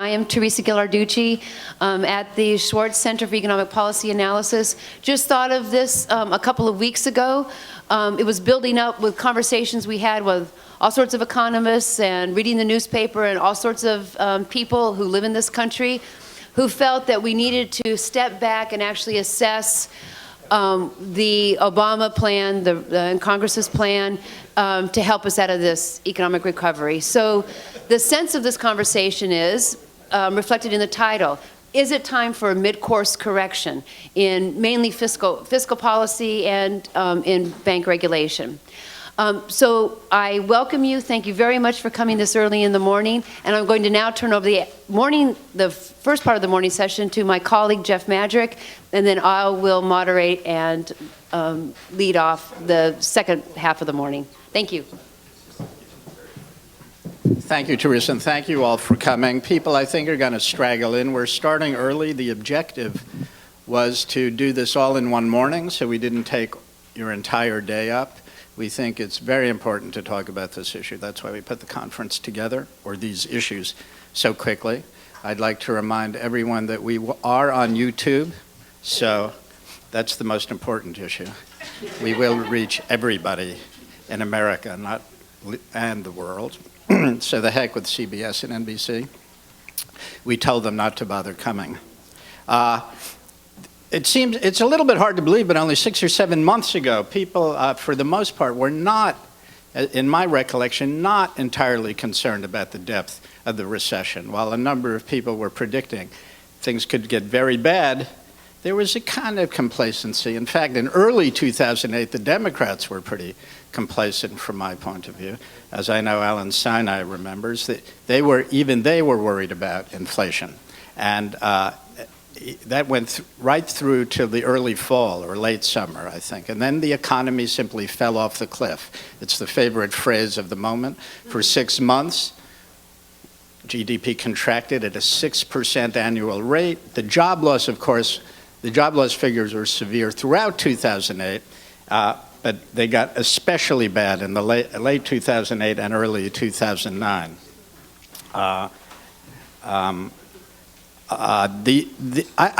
I am Teresa Ghilarducci at the Schwartz Center for Economic Policy Analysis. Just thought of this a couple of weeks ago. It was building up with conversations we had with all sorts of economists and reading the newspaper and all sorts of people who live in this country who felt that we needed to step back and actually assess the Obama plan, the Congress's plan, to help us out of this economic recovery. So the sense of this conversation is reflected in the title. Is it time for a mid-course correction in mainly fiscal policy and in bank regulation? So I welcome you. Thank you very much for coming this early in the morning. And I'm going to now turn over the first part of the morning session to my colleague, Jeff Madrick, and then I will moderate and lead off the second half of the morning. Thank you. Thank you, Teresa, and thank you all for coming. People, I think, are going to straggle in. We're starting early. The objective was to do this all in one morning, so we didn't take your entire day up. We think it's very important to talk about this issue. That's why we put the conference together, or these issues, so quickly. I'd like to remind everyone that we are on YouTube, so that's the most important issue. We will reach everybody in America and the world. So the heck with CBS and NBC. We told them not to bother coming. It seems it's a little bit hard to believe, but only 6 or 7 months ago, people, for the most part, were not, in my recollection, not entirely concerned about the depth of the recession. While a number of people were predicting things could get very bad, there was a kind of complacency. In fact, in early 2008, the Democrats were pretty complacent from my point of view. As I know Alan Sinai remembers, that even they were worried about inflation. And that went right through to the early fall or late summer, I think. And then the economy simply fell off the cliff. It's the favorite phrase of the moment. For 6 months, GDP contracted at a 6% annual rate. The job loss, of course, the job loss figures were severe throughout 2008, but they got especially bad in the late 2008 and early 2009. I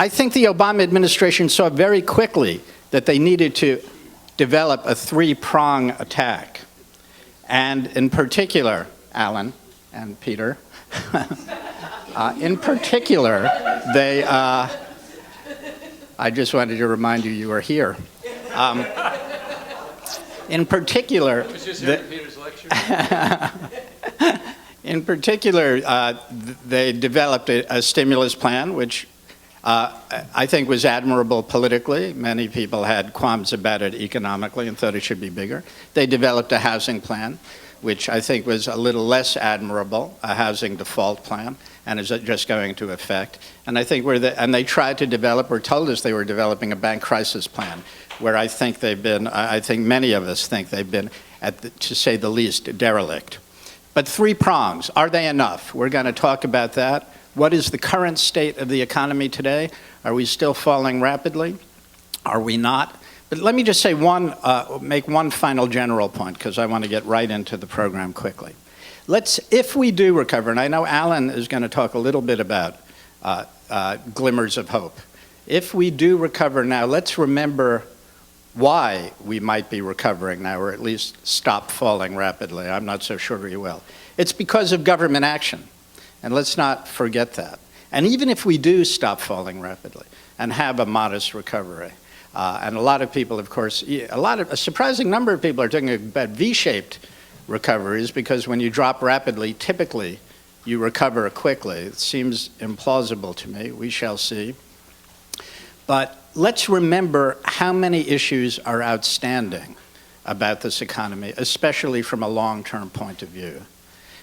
think the Obama administration saw very quickly that they needed to develop a three-prong attack. And in particular, Alan and Peter, in particular, they, I just wanted to remind you were here. In particular, I was just hearing Peter's lecture. In particular, they developed a stimulus plan, which I think was admirable politically. Many people had qualms about it economically and thought it should be bigger. They developed a housing plan, which I think was a little less admirable, a housing default plan, and is just going to effect. And I think and they tried to develop, or told us they were developing, a bank crisis plan, where I think they've been, I think many of us think they've been, to say the least, derelict. But three prongs, are they enough? We're going to talk about that. What is the current state of the economy today? Are we still falling rapidly? Are we not? But let me just say make one final general point, because I want to get right into the program quickly. If we do recover, and I know Alan is going to talk a little bit about glimmers of hope. If we do recover now, let's remember why we might be recovering now, or at least stop falling rapidly. I'm not so sure we will. It's because of government action, and let's not forget that. And even if we do stop falling rapidly and have a modest recovery, and a lot of people, of course, a surprising number of people are talking about V-shaped recoveries, because when you drop rapidly, typically you recover quickly. It seems implausible to me. We shall see. But let's remember how many issues are outstanding about this economy, especially from a long-term point of view.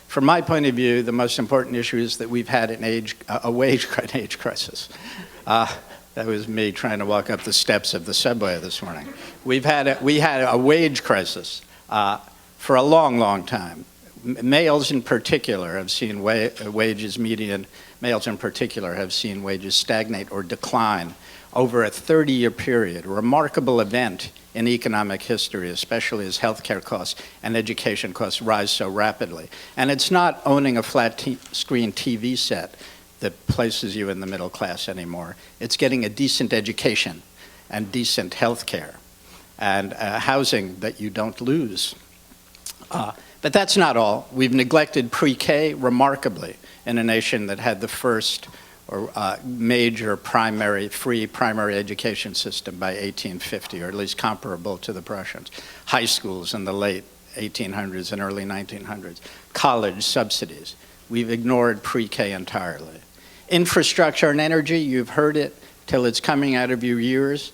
From my point of view, the most important issue is that we've had a wage crisis. That was me trying to walk up the steps of the subway this morning. We had a wage crisis for a long, long time. Males in particular have seen males in particular have seen wages stagnate or decline over a 30-year period, a remarkable event in economic history, especially as healthcare costs and education costs rise so rapidly. And it's not owning a flat screen TV set that places you in the middle class anymore. It's getting a decent education and decent health care and housing that you don't lose. But that's not all. We've neglected pre-K remarkably in a nation that had the first major free primary education system by 1850, or at least comparable to the Prussians. High schools in the late 1800s and early 1900s. College subsidies. We've ignored pre-K entirely. Infrastructure and energy, you've heard it till it's coming out of your ears.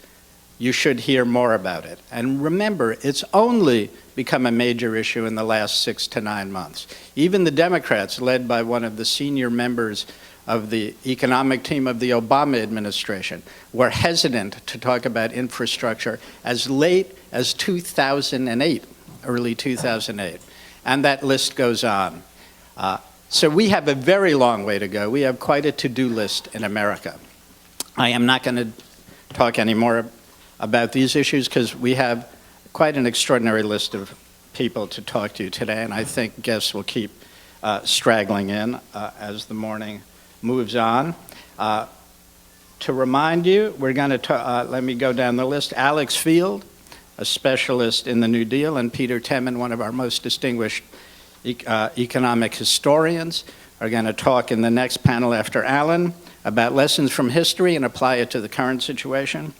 You should hear more about it. And remember, it's only become a major issue in the last 6 to 9 months. Even the Democrats, led by one of the senior members of the economic team of the Obama administration, were hesitant to talk about infrastructure as late as 2008, early 2008. And that list goes on. So we have a very long way to go. We have quite a to-do list in America. I am not going to talk anymore about these issues because we have quite an extraordinary list of people to talk to today, and I think guests will keep straggling in as the morning moves on. To remind you, we're going to let me go down the list. Alex Field, a specialist in the New Deal, and Peter Temin, one of our most distinguished economic historians, are going to talk in the next panel after Alan about lessons from history and apply it to the current situation.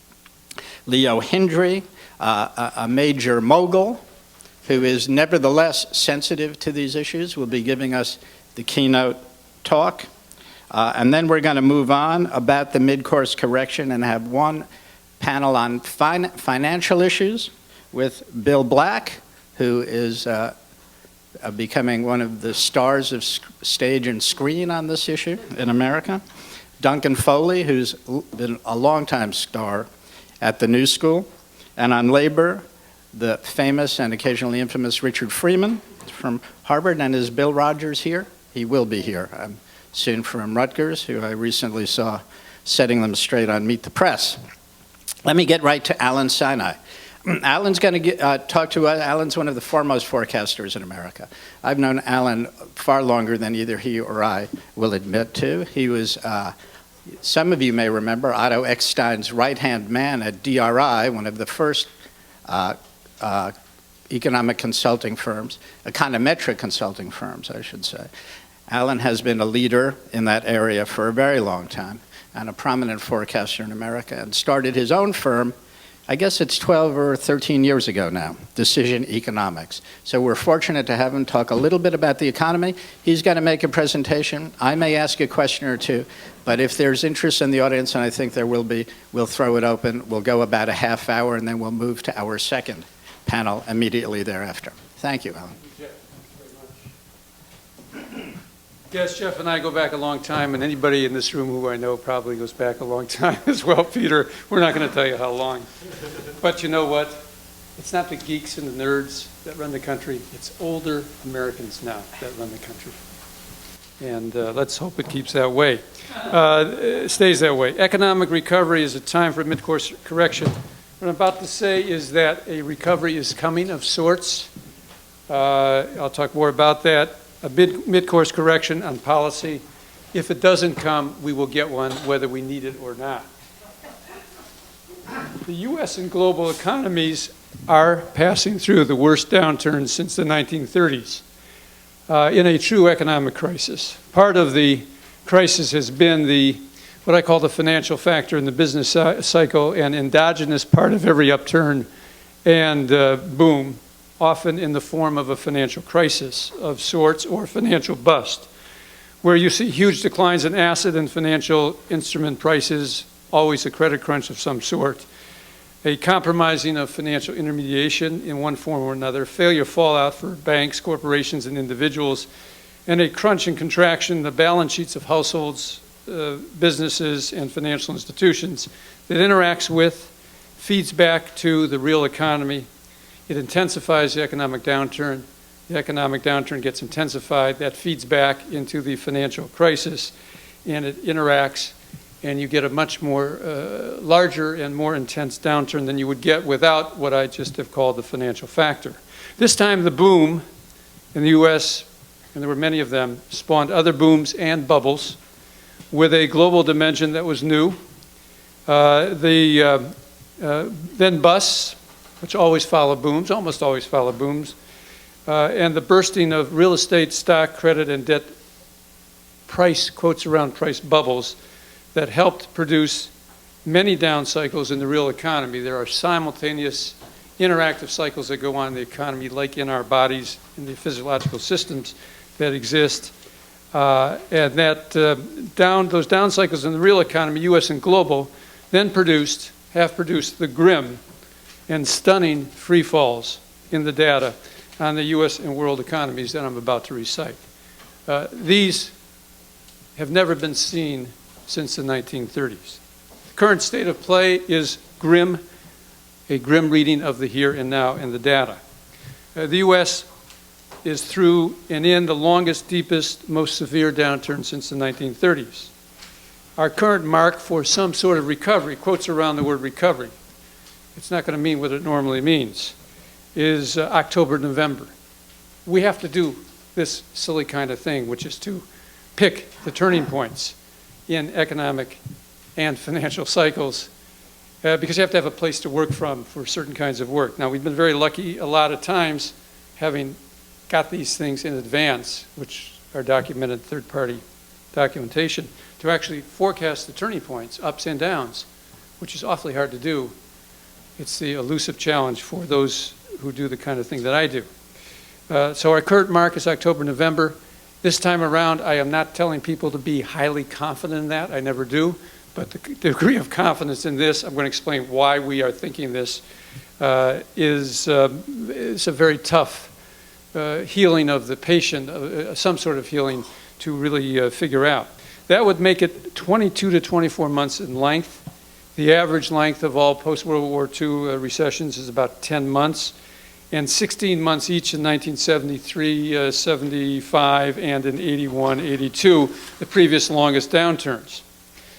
Leo Hindry, a major mogul who is nevertheless sensitive to these issues, will be giving us the keynote talk. And then we're going to move on about the mid-course correction and have one panel on financial issues with Bill Black, who is becoming one of the stars of stage and screen on this issue in America. Duncan Foley, who's been a longtime star at the New School. And on labor, the famous and occasionally infamous Richard Freeman from Harvard. And is Bill Rogers here? He will be here soon, from Rutgers, who I recently saw setting them straight on Meet the Press. Let me get right to Alan Sinai. Alan's going to talk to us. Alan's one of the foremost forecasters in America. I've known Alan far longer than either he or I will admit to. He was, some of you may remember, Otto Eckstein's right-hand man at DRI, one of the first economic consulting firms, econometric consulting firms, I should say. Alan has been a leader in that area for a very long time and a prominent forecaster in America, and started his own firm, I guess it's 12 or 13 years ago now, Decision Economics. So we're fortunate to have him talk a little bit about the economy. He's going to make a presentation. I may ask a question or two, but if there's interest in the audience, and I think there will be, we'll throw it open. We'll go about a half hour, and then we'll move to our second panel immediately thereafter. Thank you, Alan. Yes, Jeff and I go back a long time, and anybody in this room who I know probably goes back a long time as well, Peter. We're not going to tell you how long. But you know what? It's not the geeks and the nerds that run the country. It's older Americans now that run the country. And let's hope it keeps that way. Stays that way. Economic recovery is a time for mid-course correction. What I'm about to say is that a recovery is coming of sorts. I'll talk more about that. A mid-course correction on policy. If it doesn't come, we will get one, whether we need it or not. The U.S. and global economies are passing through the worst downturn since the 1930s in a true economic crisis. Part of the crisis has been what I call the financial factor in the business cycle, an endogenous part of every upturn and boom, often in the form of a financial crisis of sorts or financial bust, where you see huge declines in asset and financial instrument prices, always a credit crunch of some sort, a compromising of financial intermediation in one form or another, failure fallout for banks, corporations, and individuals, and a crunch and contraction in the balance sheets of households, businesses, and financial institutions that interacts with, feeds back to the real economy. It intensifies the economic downturn. The economic downturn gets intensified. That feeds back into the financial crisis, and it interacts, and you get a much more larger and more intense downturn than you would get without what I just have called the financial factor. This time, the boom in the U.S., and there were many of them, spawned other booms and bubbles. with a global dimension that was new. Then busts, which always follow booms, almost always follow booms, and the bursting of real estate, stock, credit, and debt price, quotes around price bubbles, that helped produce many down cycles in the real economy. There are simultaneous interactive cycles that go on in the economy, like in our bodies, in the physiological systems that exist. And that those down cycles in the real economy, US and global, then have produced the grim and stunning free falls in the data on the US and world economies that I'm about to recite. These have never been seen since the 1930s. The current state of play is grim, a grim reading of the here and now and the data. The US is through and in the longest, deepest, most severe downturn since the 1930s. Our current mark for some sort of recovery, quotes around the word recovery, it's not going to mean what it normally means, is October, November. We have to do this silly kind of thing, which is to pick the turning points in economic and financial cycles, because you have to have a place to work from for certain kinds of work. Now, we've been very lucky a lot of times having got these things in advance, which are documented third-party documentation, to actually forecast the turning points, ups and downs, which is awfully hard to do. It's the elusive challenge for those who do the kind of thing that I do. So our current mark is October, November. This time around, I am not telling people to be highly confident in that. I never do. But the degree of confidence in this, I'm going to explain why we are thinking this, is a very tough healing of the patient, some sort of healing to really figure out. That would make it 22 to 24 months in length. The average length of all post-World War II recessions is about 10 months, and 16 months each in 1973, 75, and in 81, 82, the previous longest downturns.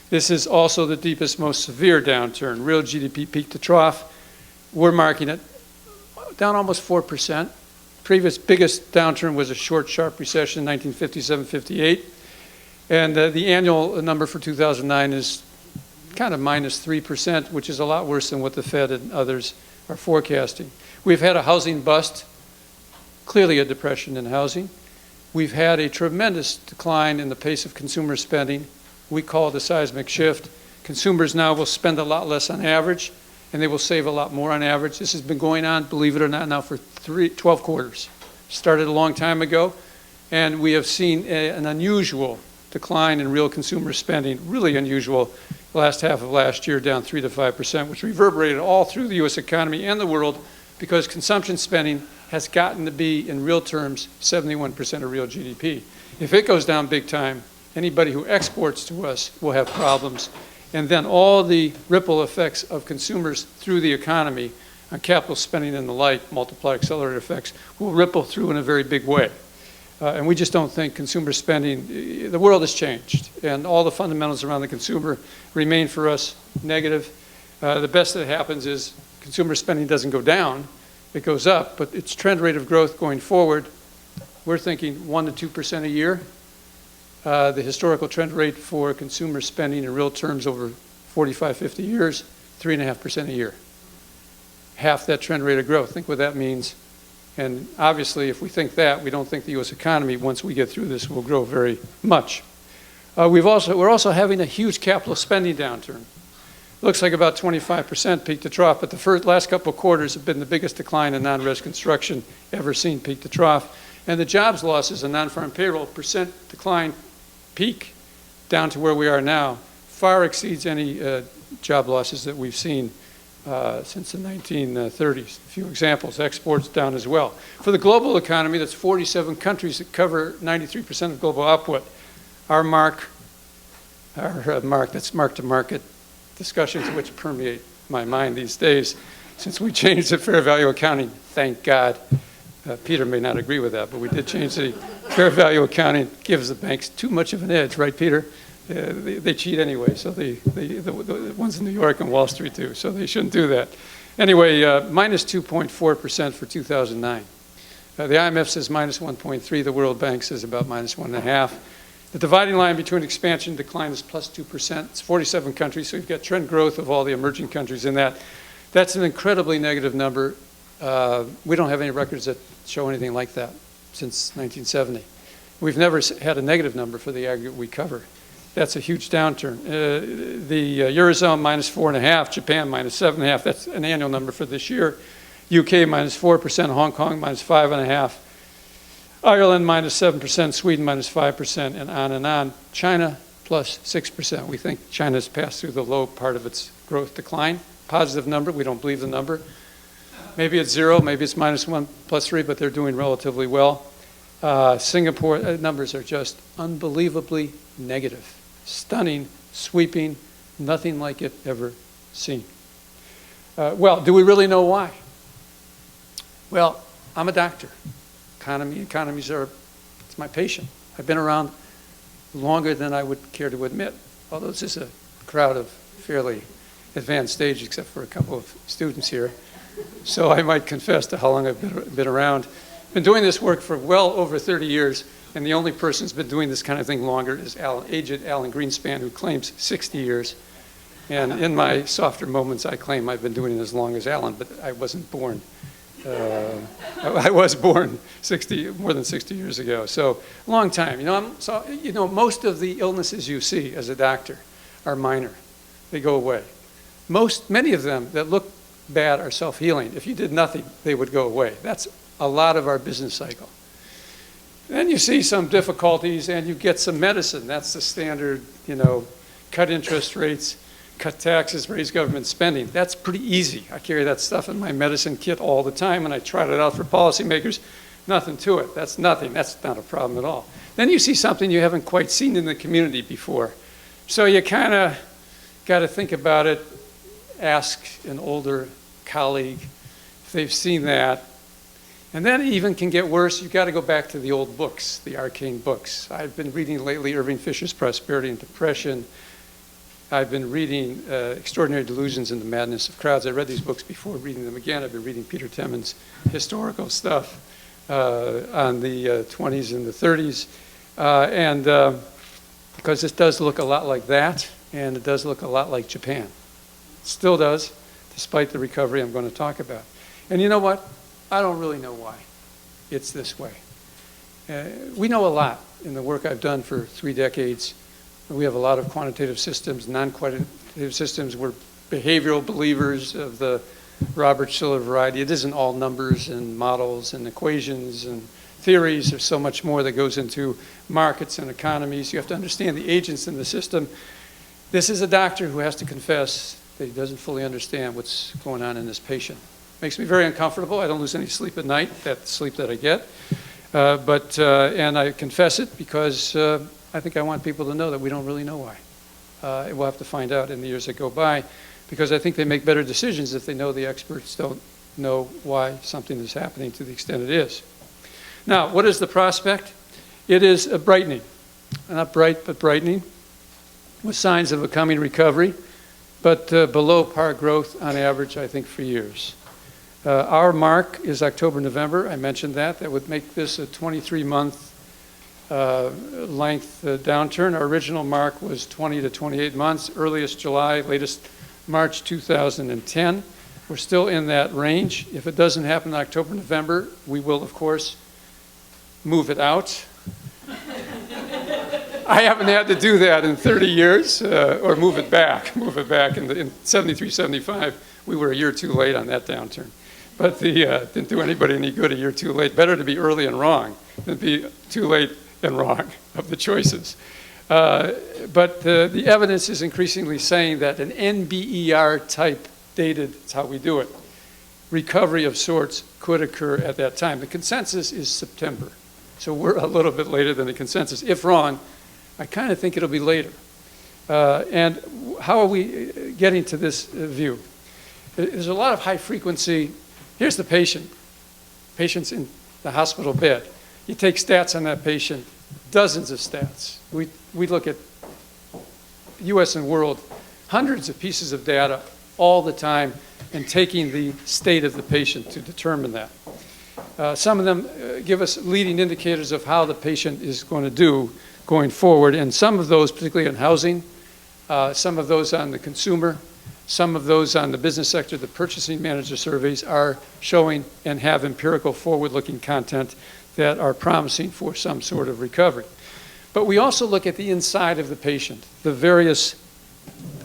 This is also the deepest, most severe downturn. Real GDP peak to trough, we're marking it down almost 4%. Previous biggest downturn was a short, sharp recession in 1957-58. And the annual number for 2009 is kind of minus 3%, which is a lot worse than what the Fed and others are forecasting. We've had a housing bust, clearly a depression in housing. We've had a tremendous decline in the pace of consumer spending. We call it a seismic shift. Consumers now will spend a lot less on average, and they will save a lot more on average. This has been going on, believe it or not, now for 12 quarters. Started a long time ago, and we have seen an unusual decline in real consumer spending, really unusual, the last half of last year, down 3 to 5%, which reverberated all through the US economy and the world, because consumption spending has gotten to be, in real terms, 71% of real GDP. If it goes down big time, anybody who exports to us will have problems. And then all the ripple effects of consumers through the economy on capital spending and the like, multiplier accelerator effects, will ripple through in a very big way. And we just don't think consumer spending, the world has changed, and all the fundamentals around the consumer remain for us negative. The best that happens is consumer spending doesn't go down, it goes up, but its trend rate of growth going forward, we're thinking 1 to 2% a year. The historical trend rate for consumer spending in real terms over 45, 50 years, 3.5% a year. Half that trend rate of growth. Think what that means. And obviously, if we think that, we don't think the U.S. economy, once we get through this, will grow very much. We're also having a huge capital spending downturn. Looks like about 25% peak to trough, but the last couple of quarters have been the biggest decline in non-res construction ever seen peak to trough. And the jobs losses in non-farm payroll percent decline peak down to where we are now far exceeds any job losses that we've seen since the 1930s. A few examples, exports down as well. For the global economy, that's 47 countries that cover 93% of global output. Our mark, that's mark to market discussions which permeate my mind these days since we changed the fair value accounting, thank God. Peter may not agree with that, but we did change the fair value accounting. Gives the banks too much of an edge, right, Peter? They cheat anyway, so the ones in New York and Wall Street do, so they shouldn't do that. Anyway, minus 2.4% for 2009. The IMF says minus 1.3, the World Bank says about minus 1.5. The dividing line between expansion and decline is plus 2%. It's 47 countries, so you've got trend growth of all the emerging countries in that. That's an incredibly negative number. We don't have any records that show anything like that since 1970. We've never had a negative number for the aggregate we cover. That's a huge downturn. The Eurozone minus 4.5%, Japan minus 7.5%. That's an annual number for this year. UK minus 4%, Hong Kong minus 5.5%. Ireland minus 7%, Sweden minus 5%, and on. China plus 6%. We think China's passed through the low part of its growth decline. Positive number, we don't believe the number. Maybe it's 0, maybe it's minus 1, plus 3, but they're doing relatively well. Singapore numbers are just unbelievably negative. Stunning, sweeping, nothing like it ever seen. Well, do we really know why? Well, I'm a doctor. Economies are, it's my patient. I've been around longer than I would care to admit, although this is a crowd of fairly advanced age, except for a couple of students here. So I might confess to how long I've been around. Been doing this work for well over 30 years, and the only person who's been doing this kind of thing longer is aged Alan Greenspan, who claims 60 years. And in my softer moments, I claim I've been doing it as long as Alan, but I wasn't born. I was born more than 60 years ago, so long time. Most of the illnesses you see as a doctor are minor. They go away. Many of them that look bad are self-healing. If you did nothing, they would go away. That's a lot of our business cycle. Then you see some difficulties and you get some medicine. That's the standard, cut interest rates, cut taxes, raise government spending. That's pretty easy. I carry that stuff in my medicine kit all the time, and I tried it out for policymakers. Nothing to it. That's nothing. That's not a problem at all. Then you see something you haven't quite seen in the community before. So you kind of got to think about it, ask an older colleague if they've seen that. And then it even can get worse. You've got to go back to the old books, the arcane books. I've been reading lately Irving Fisher's Prosperity and Depression. I've been reading Extraordinary Delusions and the Madness of Crowds. I read these books before reading them again. I've been reading Peter Temin's historical stuff on the 20s and the 30s. Because this does look a lot like that, and it does look a lot like Japan. It still does, despite the recovery I'm going to talk about. And you know what? I don't really know why it's this way. We know a lot in the work I've done for 3 decades. We have a lot of quantitative systems, non-quantitative systems. We're behavioral believers of the Robert Shiller variety. It isn't all numbers and models and equations and theories. There's so much more that goes into markets and economies. You have to understand the agents in the system. This is a doctor who has to confess that he doesn't fully understand what's going on in this patient. Makes me very uncomfortable. I don't lose any sleep at night, that sleep that I get. And I confess it because I think I want people to know that we don't really know why. We'll have to find out in the years that go by, because I think they make better decisions if they know the experts don't know why something is happening to the extent it is. Now, what is the prospect? It is a brightening. Not bright, but brightening, with signs of a coming recovery, but below par growth on average, I think, for years. Our mark is October, November. I mentioned that. That would make this a 23-month length downturn. Our original mark was 20 to 28 months, earliest July, latest March 2010. We're still in that range. If it doesn't happen in October, November, we will, of course, move it out. I haven't had to do that in 30 years, or move it back. In 73, 75, we were a year too late on that downturn. But didn't do anybody any good a year too late. Better to be early and wrong than be too late and wrong of the choices. But the evidence is increasingly saying that an NBER type dated, that's how we do it, recovery of sorts could occur at that time. The consensus is September. So we're a little bit later than the consensus. If wrong, I kind of think it'll be later. And how are we getting to this view? There's a lot of high frequency. Here's the patient. Patient's in the hospital bed. You take stats on that patient, dozens of stats. We look at US and world, hundreds of pieces of data all the time, and taking the state of the patient to determine that. Some of them give us leading indicators of how the patient is going to do. going forward. And some of those, particularly in housing, some of those on the consumer, some of those on the business sector, the purchasing manager surveys are showing and have empirical forward-looking content that are promising for some sort of recovery. But we also look at the inside of the patient, the various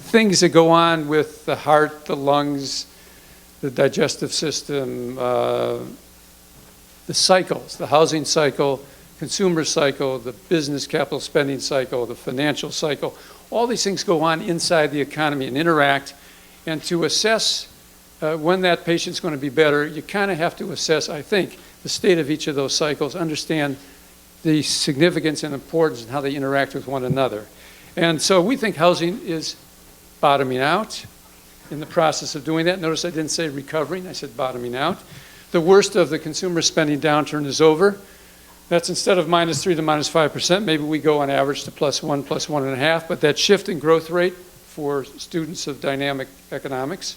things that go on with the heart, the lungs, the digestive system, the cycles, the housing cycle, consumer cycle, the business capital spending cycle, the financial cycle. All these things go on inside the economy and interact. And to assess when that patient's going to be better, you kind of have to assess, I think, the state of each of those cycles, understand the significance and importance and how they interact with one another. And so we think housing is bottoming out, in the process of doing that. Notice I didn't say recovering, I said bottoming out. The worst of the consumer spending downturn is over. That's instead of -3 to -5%, maybe we go on average to +1, +1.5, but that shift in growth rate for students of dynamic economics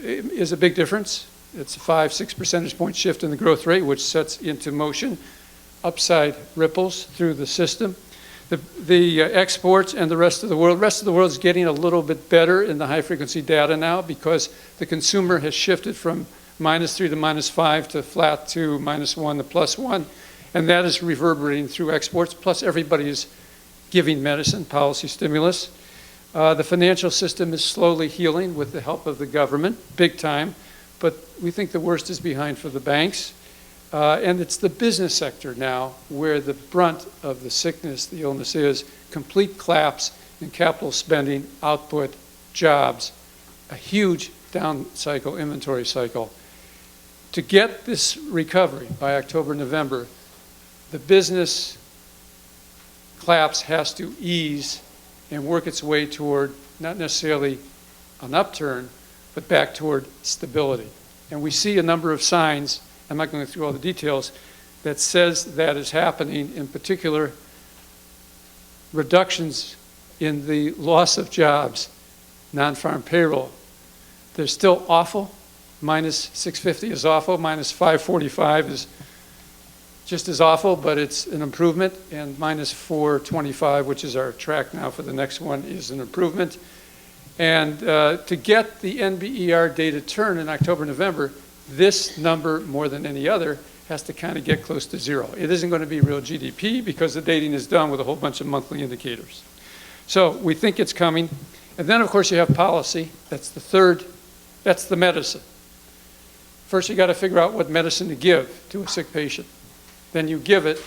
is a big difference. It's a 5-6 percentage point shift in the growth rate, which sets into motion upside ripples through the system. The exports and the rest of the world is getting a little bit better in the high frequency data now because the consumer has shifted from -3 to -5 to flat to -1 to +1, and that is reverberating through exports, plus everybody is giving medicine, policy stimulus. The financial system is slowly healing with the help of the government, big time, but we think the worst is behind for the banks. And it's the business sector now where the brunt of the sickness, the illness is, complete collapse in capital spending, output, jobs, a huge down cycle, inventory cycle. To get this recovery by October, November, the business collapse has to ease and work its way toward not necessarily an upturn, but back toward stability. And we see a number of signs, I'm not going through all the details, that says that is happening, in particular, reductions in the loss of jobs, non-farm payroll. They're still awful. -650 is awful, -545 is just as awful, but it's an improvement, and -425, which is our track now for the next one, is an improvement. And to get the NBER data turn in October, November, this number, more than any other, has to kind of get close to zero. It isn't going to be real GDP because the dating is done with a whole bunch of monthly indicators. So we think it's coming. And then, of course, you have policy. That's the third, that's the medicine. First, you got to figure out what medicine to give to a sick patient. Then you give it,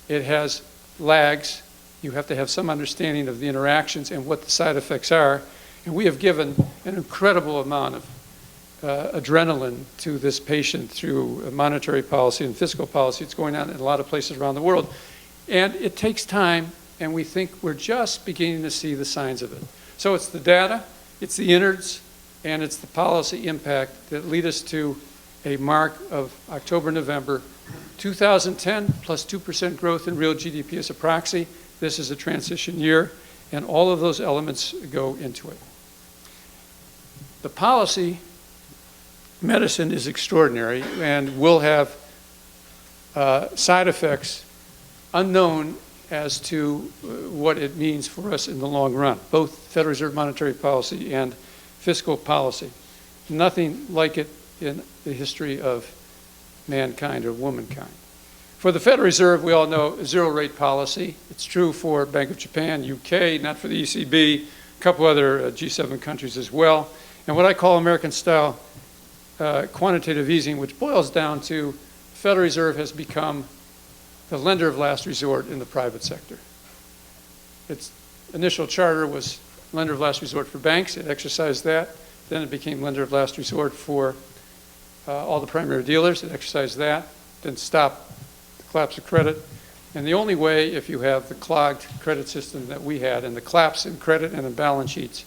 it has lags. You have to have some understanding of the interactions and what the side effects are. And we have given an incredible amount of adrenaline to this patient through monetary policy and fiscal policy. It's going on in a lot of places around the world. And it takes time, and we think we're just beginning to see the signs of it. So it's the data, it's the innards, and it's the policy impact that lead us to a mark of October, November, 2010 plus 2% growth in real GDP as a proxy. This is a transition year, and all of those elements go into it. The policy medicine is extraordinary and will have side effects unknown as to what it means for us in the long run, both Federal Reserve monetary policy and fiscal policy. Nothing like it in the history of mankind or womankind. For the Federal Reserve, we all know zero rate policy. It's true for Bank of Japan, UK, not for the ECB, a couple other G7 countries as well. And what I call American style quantitative easing, which boils down to the Federal Reserve has become the lender of last resort in the private sector. Its initial charter was lender of last resort for banks. It exercised that. Then it became lender of last resort for all the primary dealers. It exercised that. Then stopped the collapse of credit. And the only way, if you have the clogged credit system that we had and the collapse in credit and in balance sheets,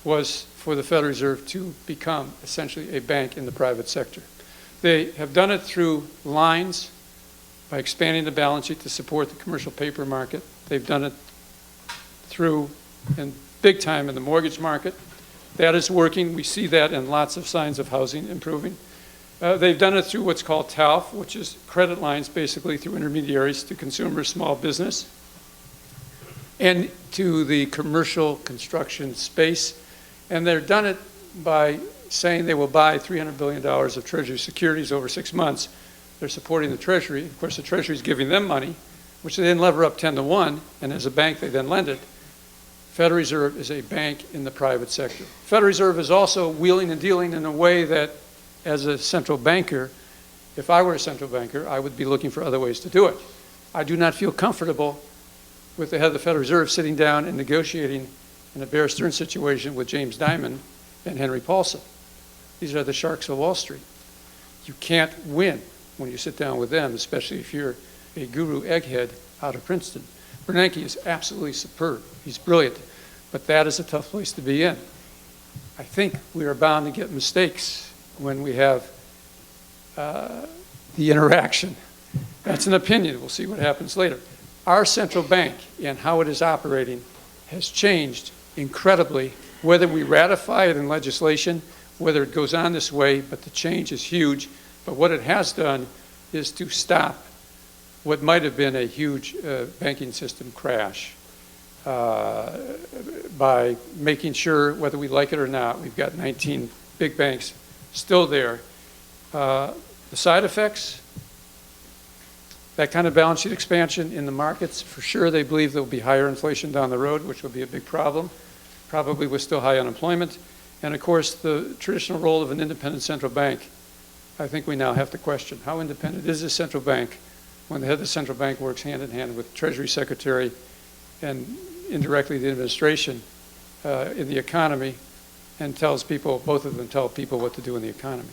was for the Federal Reserve to become essentially a bank in the private sector. They have done it through lines by expanding the balance sheet to support the commercial paper market. They've done it through, and big time in the mortgage market. That is working. We see that in lots of signs of housing improving. They've done it through what's called TALF, which is credit lines basically through intermediaries to consumers, small business. and to the commercial construction space. And they've done it by saying they will buy $300 billion of Treasury securities over 6 months. They're supporting the Treasury. Of course, the Treasury is giving them money, which they then lever up 10 to 1, and as a bank, they then lend it. Federal Reserve is a bank in the private sector. Federal Reserve is also wheeling and dealing in a way that, as a central banker, if I were a central banker, I would be looking for other ways to do it. I do not feel comfortable with the head of the Federal Reserve sitting down and negotiating in a Bear Stearns situation with James Dimon and Henry Paulson. These are the sharks of Wall Street. You can't win when you sit down with them, especially if you're a guru egghead out of Princeton. Bernanke is absolutely superb. He's brilliant. But that is a tough place to be in. I think we are bound to get mistakes when we have the interaction. That's an opinion. We'll see what happens later. Our central bank and how it is operating has changed incredibly, whether we ratify it in legislation, whether it goes on this way, but the change is huge. But what it has done is to stop what might have been a huge banking system crash by making sure, whether we like it or not, we've got 19 big banks still there. The side effects, that kind of balance sheet expansion in the markets, for sure they believe there will be higher inflation down the road, which will be a big problem, probably with still high unemployment. And of course, the traditional role of an independent central bank, I think we now have to question. How independent is a central bank when the head of the central bank works hand in hand with the Treasury Secretary and indirectly the administration in the economy and tells people, both of them tell people what to do in the economy.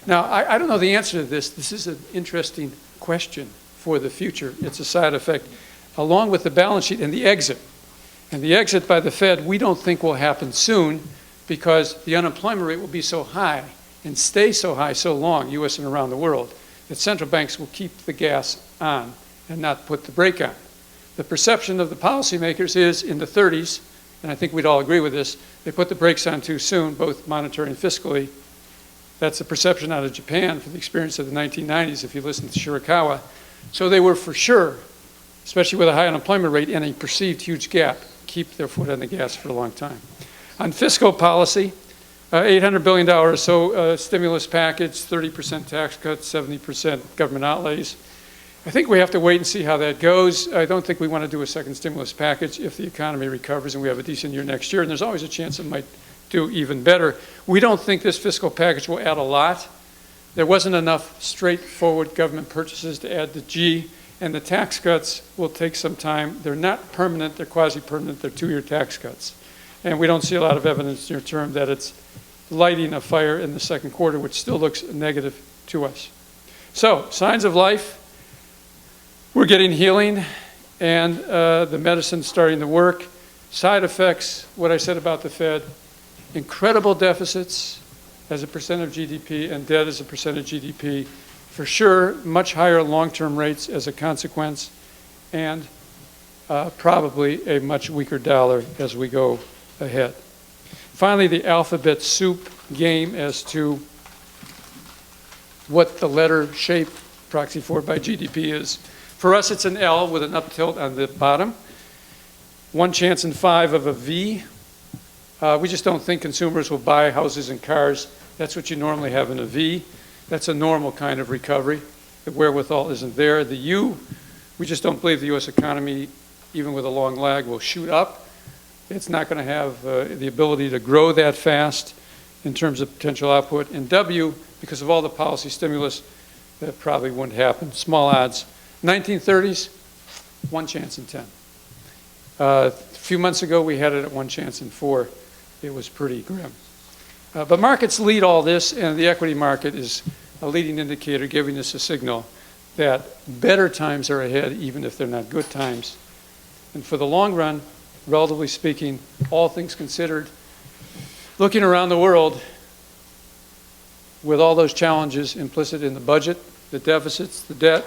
Now, I don't know the answer to this. This is an interesting question for the future. It's a side effect, along with the balance sheet and the exit. And the exit by the Fed, we don't think will happen soon because the unemployment rate will be so high and stay so high so long, U.S. and around the world, that central banks will keep the gas on and not put the brake on. The perception of the policymakers is in the 30s, and I think we'd all agree with this, they put the brakes on too soon, both monetary and fiscally. That's the perception out of Japan for the experience of the 1990s, if you listen to Shirakawa. So they were for sure, especially with a high unemployment rate and a perceived huge gap, keep their foot on the gas for a long time. On fiscal policy, $800 billion or so stimulus package, 30% tax cuts, 70% government outlays. I think we have to wait and see how that goes. I don't think we want to do a second stimulus package if the economy recovers and we have a decent year next year, and there's always a chance it might do even better. We don't think this fiscal package will add a lot. There wasn't enough straightforward government purchases to add the G, and the tax cuts will take some time. They're not permanent, they're quasi-permanent, they're 2-year tax cuts. And we don't see a lot of evidence near term that it's lighting a fire in the second quarter, which still looks negative to us. So, signs of life, we're getting healing, and the medicine's starting to work. Side effects, what I said about the Fed, incredible deficits as a percent of GDP and debt as a percent of GDP. For sure, much higher long-term rates as a consequence, and probably a much weaker dollar as we go ahead. Finally, the alphabet soup game as to what the letter shape proxy for by GDP is. For us, it's an L with an up tilt on the bottom. 1 chance in 5 of a V. We just don't think consumers will buy houses and cars. That's what you normally have in a V. That's a normal kind of recovery. The wherewithal isn't there. The U, we just don't believe the U.S. economy, even with a long lag, will shoot up. It's not going to have the ability to grow that fast in terms of potential output. And W, because of all the policy stimulus, that probably wouldn't happen. Small odds. 1930s, 1 chance in 10. A few months ago, we had it at 1 chance in 4. It was pretty grim. But markets lead all this, and the equity market is a leading indicator giving us a signal that better times are ahead, even if they're not good times. And for the long run, relatively speaking, all things considered, looking around the world with all those challenges implicit in the budget, the deficits, the debt,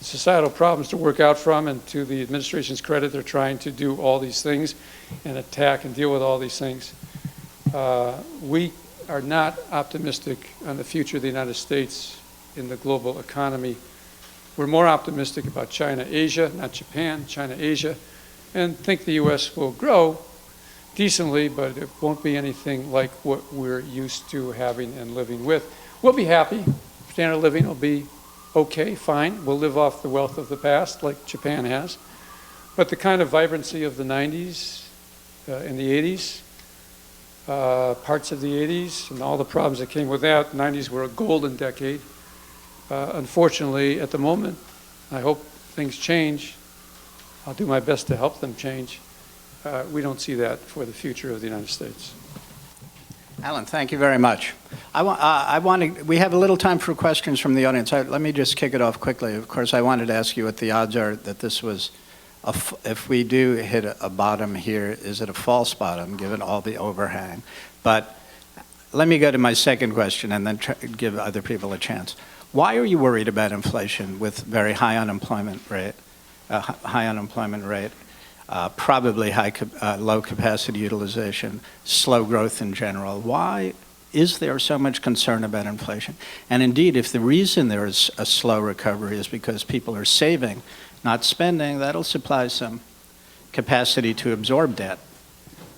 societal problems to work out from, and to the administration's credit, they're trying to do all these things and attack and deal with all these things. We are not optimistic on the future of the United States in the global economy. We're more optimistic about China, Asia, not Japan, China, Asia. and think the U.S. will grow decently, but it won't be anything like what we're used to having and living with. We'll be happy. Standard of living will be okay, fine. We'll live off the wealth of the past like Japan has. But the kind of vibrancy of the 90s, in the 80s, parts of the 80s, and all the problems that came with that, the 90s were a golden decade. Unfortunately, at the moment, I hope things change. I'll do my best to help them change. We don't see that for the future of the United States. Alan, thank you very much. We have a little time for questions from the audience. Let me just kick it off quickly. Of course, I wanted to ask you what the odds are that this was, if we do hit a bottom here, is it a false bottom, given all the overhang? But let me go to my second question and then give other people a chance. Why are you worried about inflation with very high unemployment rate, probably low capacity utilization, slow growth in general? Why is there so much concern about inflation? And indeed, if the reason there is a slow recovery is because people are saving, not spending, that'll supply some capacity to absorb debt.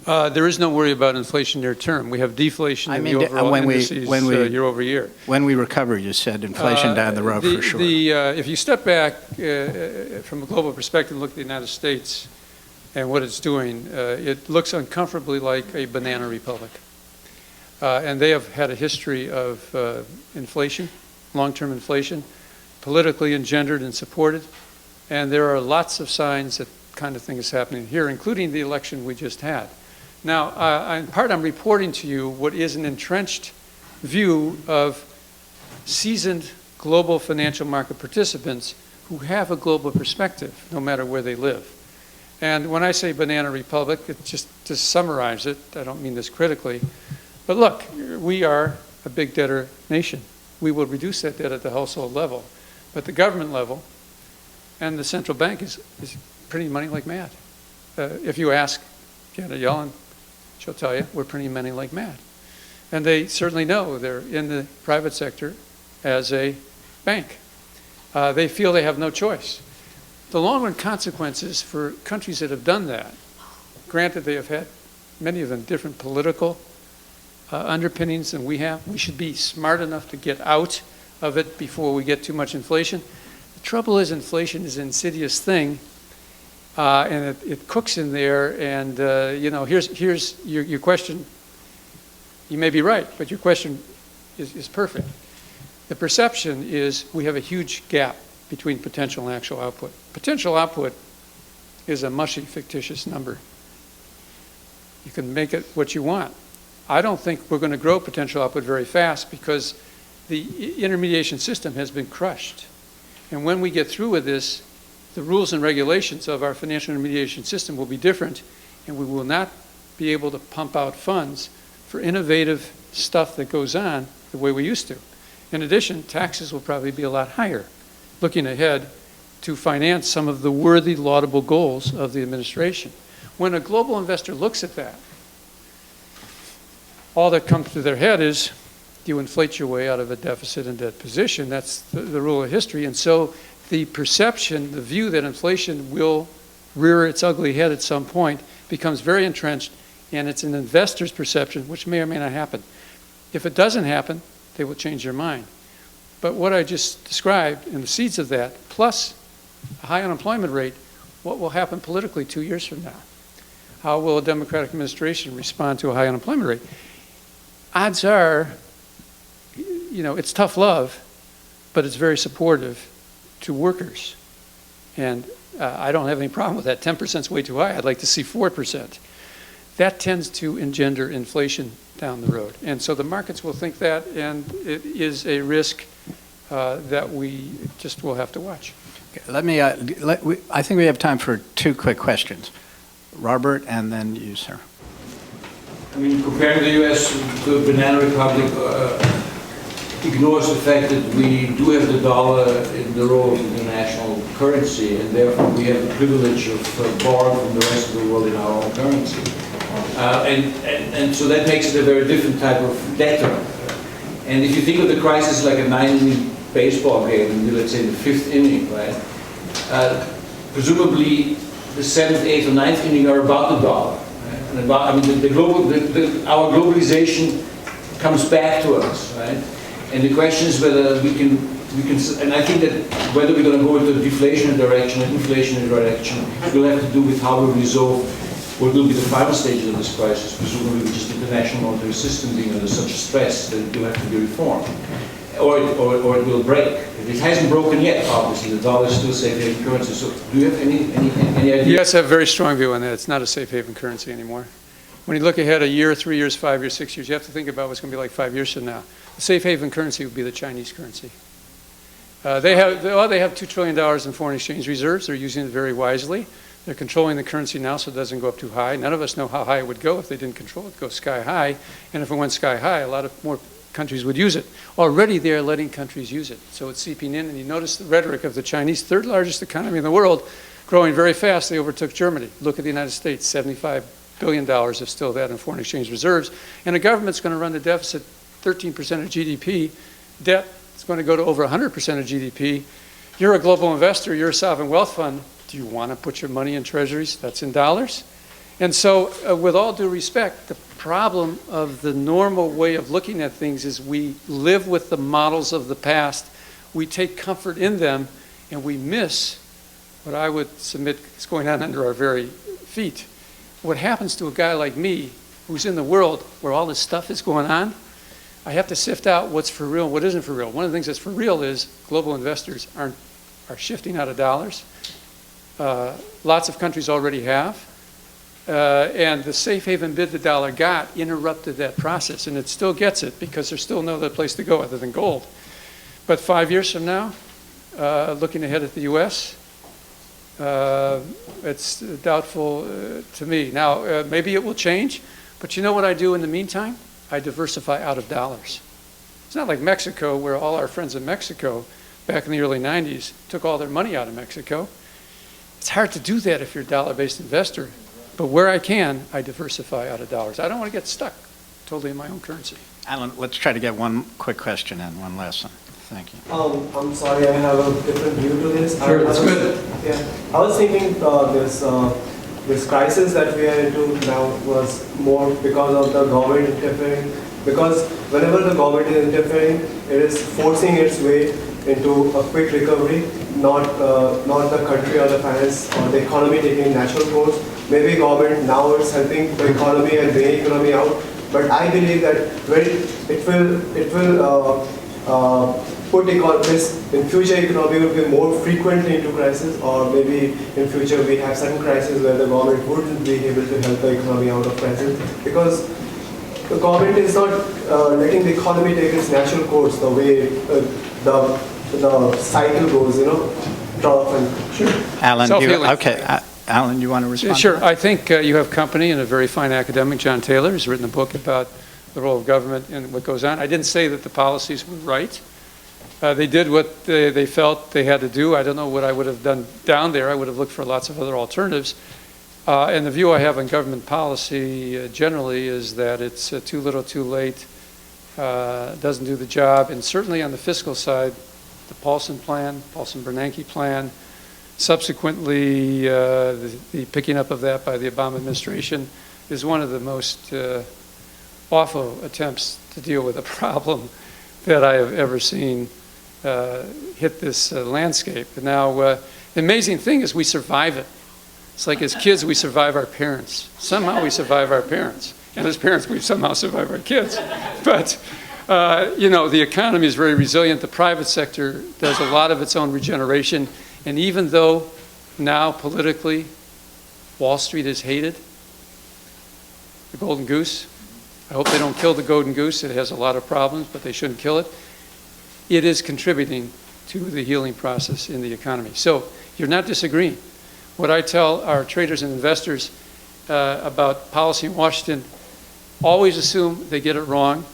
There is no worry about inflation near term. We have deflation in the overall indices year over year. When we recover, you said inflation down the road for sure. If you step back from a global perspective and look at the United States and what it's doing, it looks uncomfortably like a banana republic. And they have had a history of inflation, long-term inflation, politically engendered and supported. And there are lots of signs that kind of thing is happening here, including the election we just had. Now, in part, I'm reporting to you what is an entrenched view of seasoned global financial market participants who have a global perspective, no matter where they live. And when I say banana republic, it's just to summarize it, I don't mean this critically, but look, we are a big debtor nation. We will reduce that debt at the household level, but the government level and the central bank is printing money like mad. If you ask Janet Yellen, she'll tell you we're printing money like mad. And they certainly know they're in the private sector as a bank. They feel they have no choice. The long-run consequences for countries that have done that, granted they have had, many of them, different political underpinnings than we have. We should be smart enough to get out of it before we get too much inflation. The trouble is inflation is an insidious thing, and it cooks in there. And here's your question. You may be right, but your question is perfect. The perception is we have a huge gap between potential and actual output. Potential output is a mushy, fictitious number. You can make it what you want. I don't think we're going to grow potential output very fast because the intermediation system has been crushed. And when we get through with this, the rules and regulations of our financial intermediation system will be different, and we will not be able to pump out funds for innovative stuff that goes on the way we used to. In addition, taxes will probably be a lot higher, looking ahead to finance some of the worthy, laudable goals of the administration. When a global investor looks at that, all that comes to their head is, you inflate your way out of a deficit and debt position. That's the rule of history. And so the perception, the view that inflation will rear its ugly head at some point becomes very entrenched, and it's an investor's perception, which may or may not happen. If it doesn't happen, they will change their mind. But what I just described and the seeds of that, plus a high unemployment rate, what will happen politically 2 years from now? How will a Democratic administration respond to a high unemployment rate? Odds are, it's tough love, but it's very supportive to workers. And I don't have any problem with that. 10% is way too high. I'd like to see 4%. That tends to engender inflation down the road. And so the markets will think that, and it is a risk that we just will have to watch. Okay, I think we have time for two quick questions. Robert, and then you, sir. I mean, comparing the U.S. to a banana republic ignores the fact that we do have the dollar in the role of international currency, and therefore we have the privilege of borrowing from the rest of the world in our own currency. And so that makes it a very different type of debtor. And if you think of the crisis like a 9-inning baseball game, let's say the 5th inning, right? Presumably the 7th, 8th, or 9th inning are about the dollar. Right? And about, I mean, our globalization comes back to us, right? And the question is whether we can, and I think that whether we're going to go into a deflationary direction or inflationary direction will have to do with how we resolve what will be the final stages of this crisis, presumably with just the international monetary system being under such stress that it will have to be reformed. Or it will break. It hasn't broken yet, obviously. The dollar is still safe haven currency. So do you have any idea? Yes, I have a very strong view on that. It's not a safe haven currency anymore. When you look ahead a year, 3 years, 5 years, 6 years, you have to think about what's going to be like 5 years from now. The safe haven currency would be the Chinese currency. They have $2 trillion in foreign exchange reserves. They're using it very wisely. They're controlling the currency now so it doesn't go up too high. None of us know how high it would go if they didn't control it. It'd go sky high. And if it went sky high, a lot of more countries would use it. Already they're letting countries use it. So it's seeping in. And you notice the rhetoric of the Chinese, third largest economy in the world, growing very fast. They overtook Germany. Look at the United States, $75 billion of still that in foreign exchange reserves. And the government's going to run the deficit 13% of GDP. Debt is going to go to over 100% of GDP. You're a global investor. You're a sovereign wealth fund. Do you want to put your money in treasuries? That's in dollars. And so with all due respect, the problem of the normal way of looking at things is we live with the models of the past. We take comfort in them, and we miss what I would submit is going on under our very feet. What happens to a guy like me who's in the world where all this stuff is going on, I have to sift out what's for real and what isn't for real. One of the things that's for real is global investors are shifting out of dollars. Lots of countries already have. And the safe haven bid the dollar got interrupted that process, and it still gets it because there's still no other place to go other than gold. But 5 years from now, looking ahead at the U.S., it's doubtful to me. Now, maybe it will change, but you know what I do in the meantime? I diversify out of dollars. It's not like Mexico, where all our friends in Mexico back in the early 90s took all their money out of Mexico. It's hard to do that if you're a dollar-based investor. But where I can, I diversify out of dollars. I don't want to get stuck totally in my own currency. Alan, let's try to get one quick question in, one lesson. Thank you. I'm sorry, I have a different view to this. Sure, that's good. Yeah, I was thinking this crisis that we are into now was more because of the government interfering. Because whenever the government is interfering, it is forcing its way into a quick recovery, not the country or the finance or the economy taking natural course. Maybe government now is helping the economy and bringing economy out, but I believe that it will put this in future economy will be more frequently into crisis, or maybe in future we have certain crises where the government wouldn't be able to help the economy out of crisis because the government is not letting the economy take its natural course the way the cycle goes, trough and sure. Alan, Self-healing. okay. Alan, you want to respond? Sure. I think you have company and a very fine academic, John Taylor, who's written a book about the role of government and what goes on. I didn't say that the policies were right. They did what they felt they had to do. I don't know what I would have done down there. I would have looked for lots of other alternatives. And the view I have on government policy generally is that it's too little, too late, doesn't do the job. And certainly on the fiscal side, the Paulson plan, Paulson-Bernanke plan, subsequently the picking up of that by the Obama administration is one of the most awful attempts to deal with a problem that I have ever seen hit this landscape. And now, the amazing thing is we survive it. It's like as kids, we survive our parents. Somehow we survive our parents. And as parents, we somehow survive our kids. But, the economy is very resilient. The private sector does a lot of its own regeneration. And even though now politically Wall Street is hated, the golden goose, I hope they don't kill the golden goose. It has a lot of problems, but they shouldn't kill it. It is contributing to the healing process in the economy. So you're not disagreeing. What I tell our traders and investors about policy in Washington, always assume they get it wrong.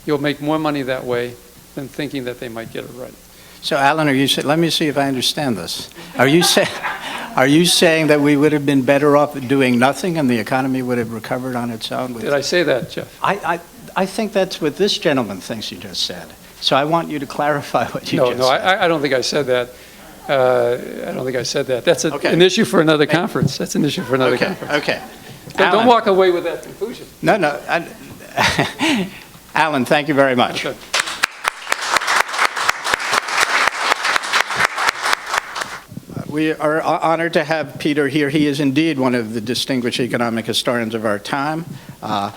You'll make more money that way than thinking that they might get it right. So, Alan, let me see if I understand this. Are you saying that we would have been better off doing nothing and the economy would have recovered on its own? Did I say that, Jeff? I think that's what this gentleman thinks you just said. So I want you to clarify what you just said. No, I don't think I said that. I don't think I said that. That's Okay. an issue for another conference. That's an issue for another Okay, conference. okay. Don't Alan. walk away with that conclusion. No, no. Alan, thank you very much. Okay. We are honored to have Peter here. He is indeed one of the distinguished economic historians of our time. I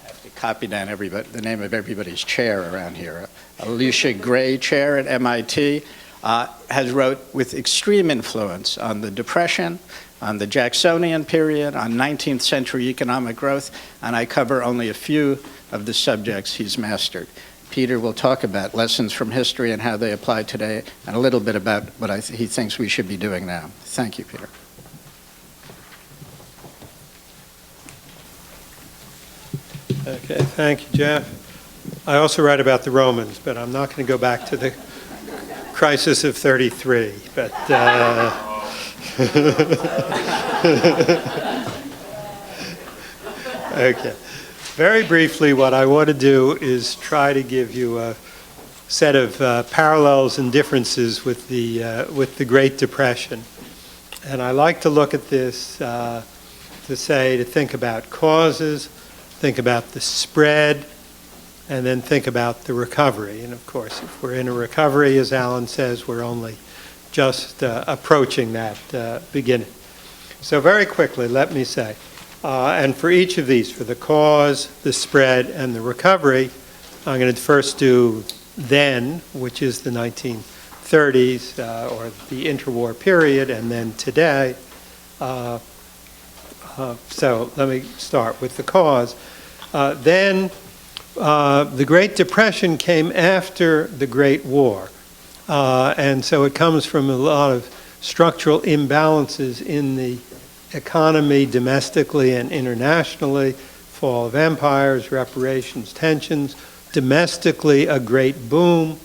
have to copy down the name of everybody's chair around here. Alicia Gray Chair at MIT has wrote with extreme influence on the Depression, on the Jacksonian period, on 19th century economic growth, and I cover only a few of the subjects he's mastered. Peter will talk about lessons from history and how they apply today, and a little bit about what he thinks we should be doing now. Thank you, Peter. Okay, thank you, Jeff. I also write about the Romans, but I'm not going to go back to the crisis of 33. But okay. Very briefly, what I want to do is try to give you a set of parallels and differences with the Great Depression. And I like to look at this to think about causes, think about the spread, and then think about the recovery. And of course, if we're in a recovery, as Alan says, we're only just approaching that beginning. So very quickly, let me say, and for each of these, for the cause, the spread, and the recovery, I'm going to first do then, which is the 1930s, or the interwar period, and then today. So let me start with the cause. Then the Great Depression came after the Great War. And so it comes from a lot of structural imbalances in the economy domestically and internationally, fall of empires, reparations, tensions, domestically a great boom,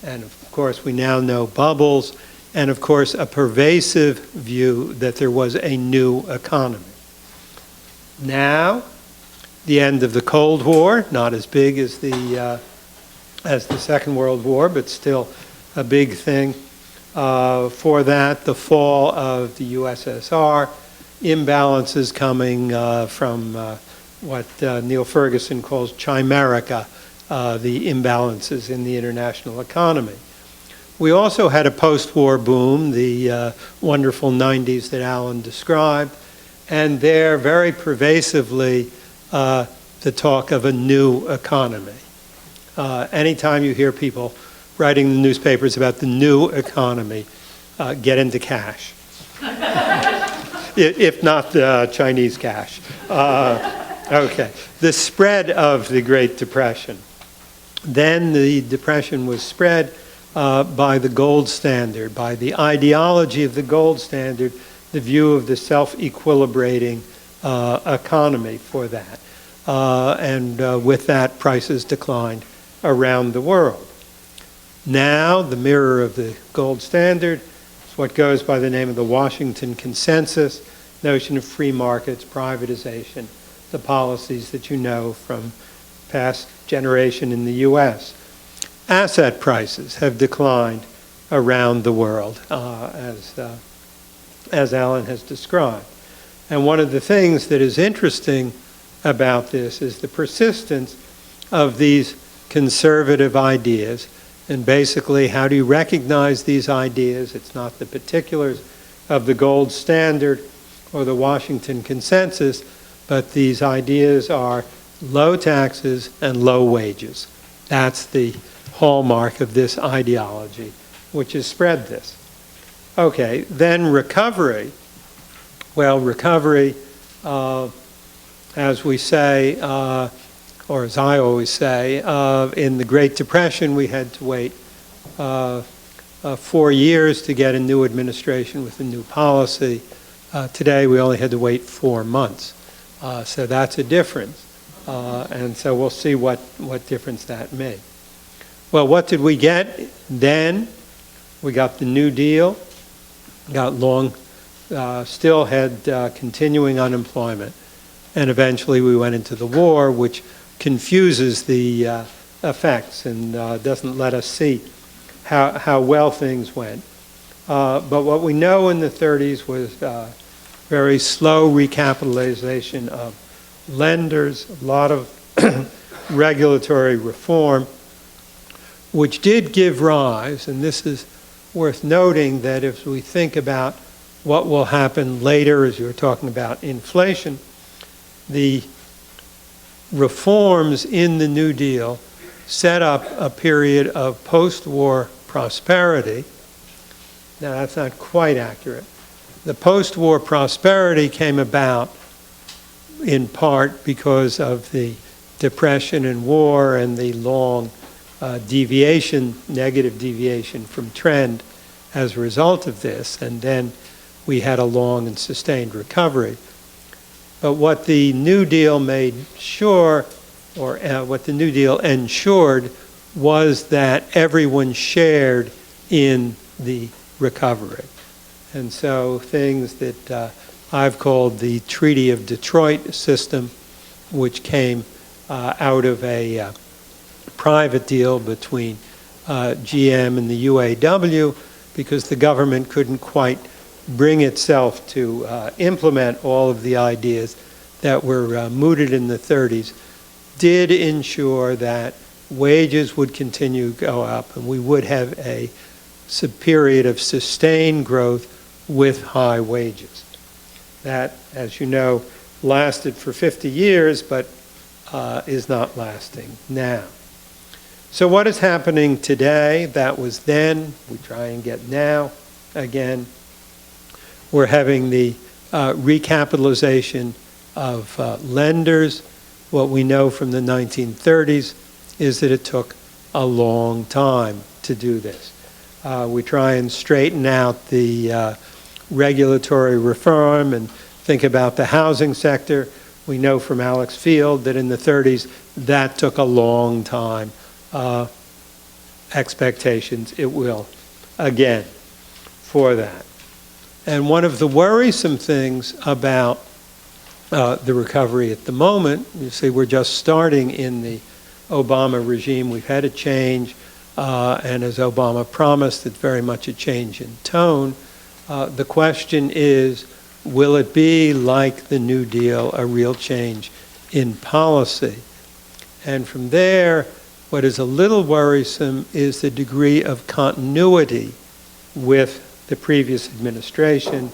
and of course we now know bubbles, and of course a pervasive view that there was a new economy. Now, the end of the Cold War, not as big as the Second World War, but still a big thing. For that, the fall of the USSR, imbalances coming from what Neil Ferguson calls chimerica, the imbalances in the international economy. We also had a post-war boom, the wonderful 90s that Alan described, and there very pervasively the talk of a new economy. Anytime you hear people writing in the newspapers about the new economy, get into cash. If not Chinese cash. Okay, the spread of the Great Depression. Then the Depression was spread by the gold standard, by the ideology of the gold standard, the view of the self-equilibrating economy for that. And with that, prices declined around the world. Now, the mirror of the gold standard is what goes by the name of the Washington Consensus, notion of free markets, privatization, the policies that you know from past generation in the U.S. Asset prices have declined around the world, as Alan has described. And one of the things that is interesting about this is the persistence of these conservative ideas. And basically, how do you recognize these ideas? It's not the particulars of the gold standard or the Washington Consensus, but these ideas are low taxes and low wages. That's the hallmark of this ideology, which has spread this. Okay, then recovery. Well, recovery, as we say, or as I always say, in the Great Depression, we had to wait 4 years to get a new administration with a new policy. Today, we only had to wait 4 months. So that's a difference. And so we'll see what difference that made. Well, what did we get then? We got the New Deal, got still had continuing unemployment, and eventually we went into the war, which confuses the effects and doesn't let us see how well things went. But what we know in the 30s was very slow recapitalization of lenders, a lot of regulatory reform, which did give rise, and this is worth noting, that if we think about what will happen later, as you were talking about inflation, the reforms in the New Deal set up a period of post-war prosperity. Now, that's not quite accurate. The post-war prosperity came about in part because of the Depression and war and the long negative deviation from trend as a result of this, and then we had a long and sustained recovery. But what the New Deal made sure, or what the New Deal ensured, was that everyone shared in the recovery. And so things that I've called the Treaty of Detroit system, which came out of a private deal between GM and the UAW, because the government couldn't quite bring itself to implement all of the ideas that were mooted in the 30s, did ensure that wages would continue to go up and we would have a period of sustained growth with high wages. That, as you know, lasted for 50 years, but is not lasting now. So what is happening today? That was then. We try and get now again. We're having the recapitalization of lenders. What we know from the 1930s is that it took a long time to do this. We try and straighten out the regulatory reform and think about the housing sector. We know from Alex Field that in the 30s that took a long time. Expectations, it will again for that. And one of the worrisome things about the recovery at the moment, you see we're just starting in the Obama regime. We've had a change, and as Obama promised, it's very much a change in tone. The question is, will it be like the New Deal, a real change in policy? And from there, what is a little worrisome is the degree of continuity with the previous administration,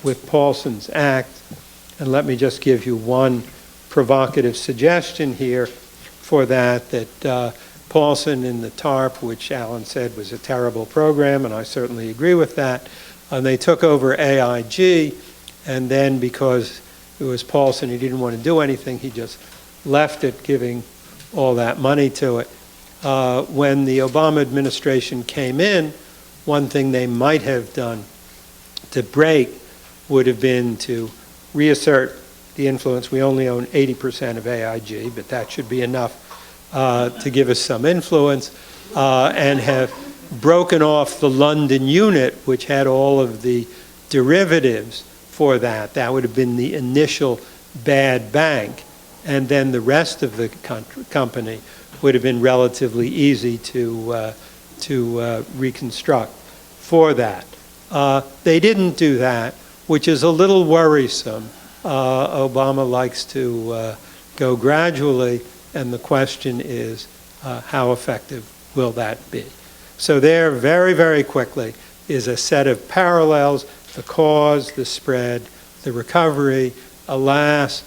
with Paulson's Act. And let me just give you one provocative suggestion here for that Paulson in the TARP, which Alan said was a terrible program, and I certainly agree with that, and they took over AIG, and then because it was Paulson, he didn't want to do anything, he just left it, giving all that money to it. When the Obama administration came in, one thing they might have done to break would have been to reassert the influence. We only own 80% of AIG, but that should be enough to give us some influence, and have broken off the London unit, which had all of the derivatives for that. That would have been the initial bad bank, and then the rest of the company would have been relatively easy to reconstruct for that. They didn't do that, which is a little worrisome. Obama likes to go gradually, and the question is, how effective will that be? So there, very, very quickly, is a set of parallels: the cause, the spread, the recovery. Alas,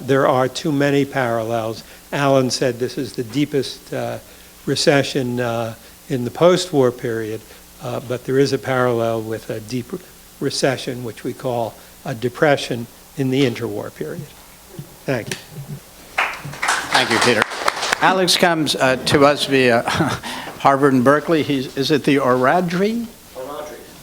there are too many parallels. Alan said this is the deepest recession in the post-war period, but there is a parallel with a deep recession, which we call a depression in the interwar period. Thank you. Thank you, Peter. Alex comes to us via Harvard and Berkeley. Is it the Oradry?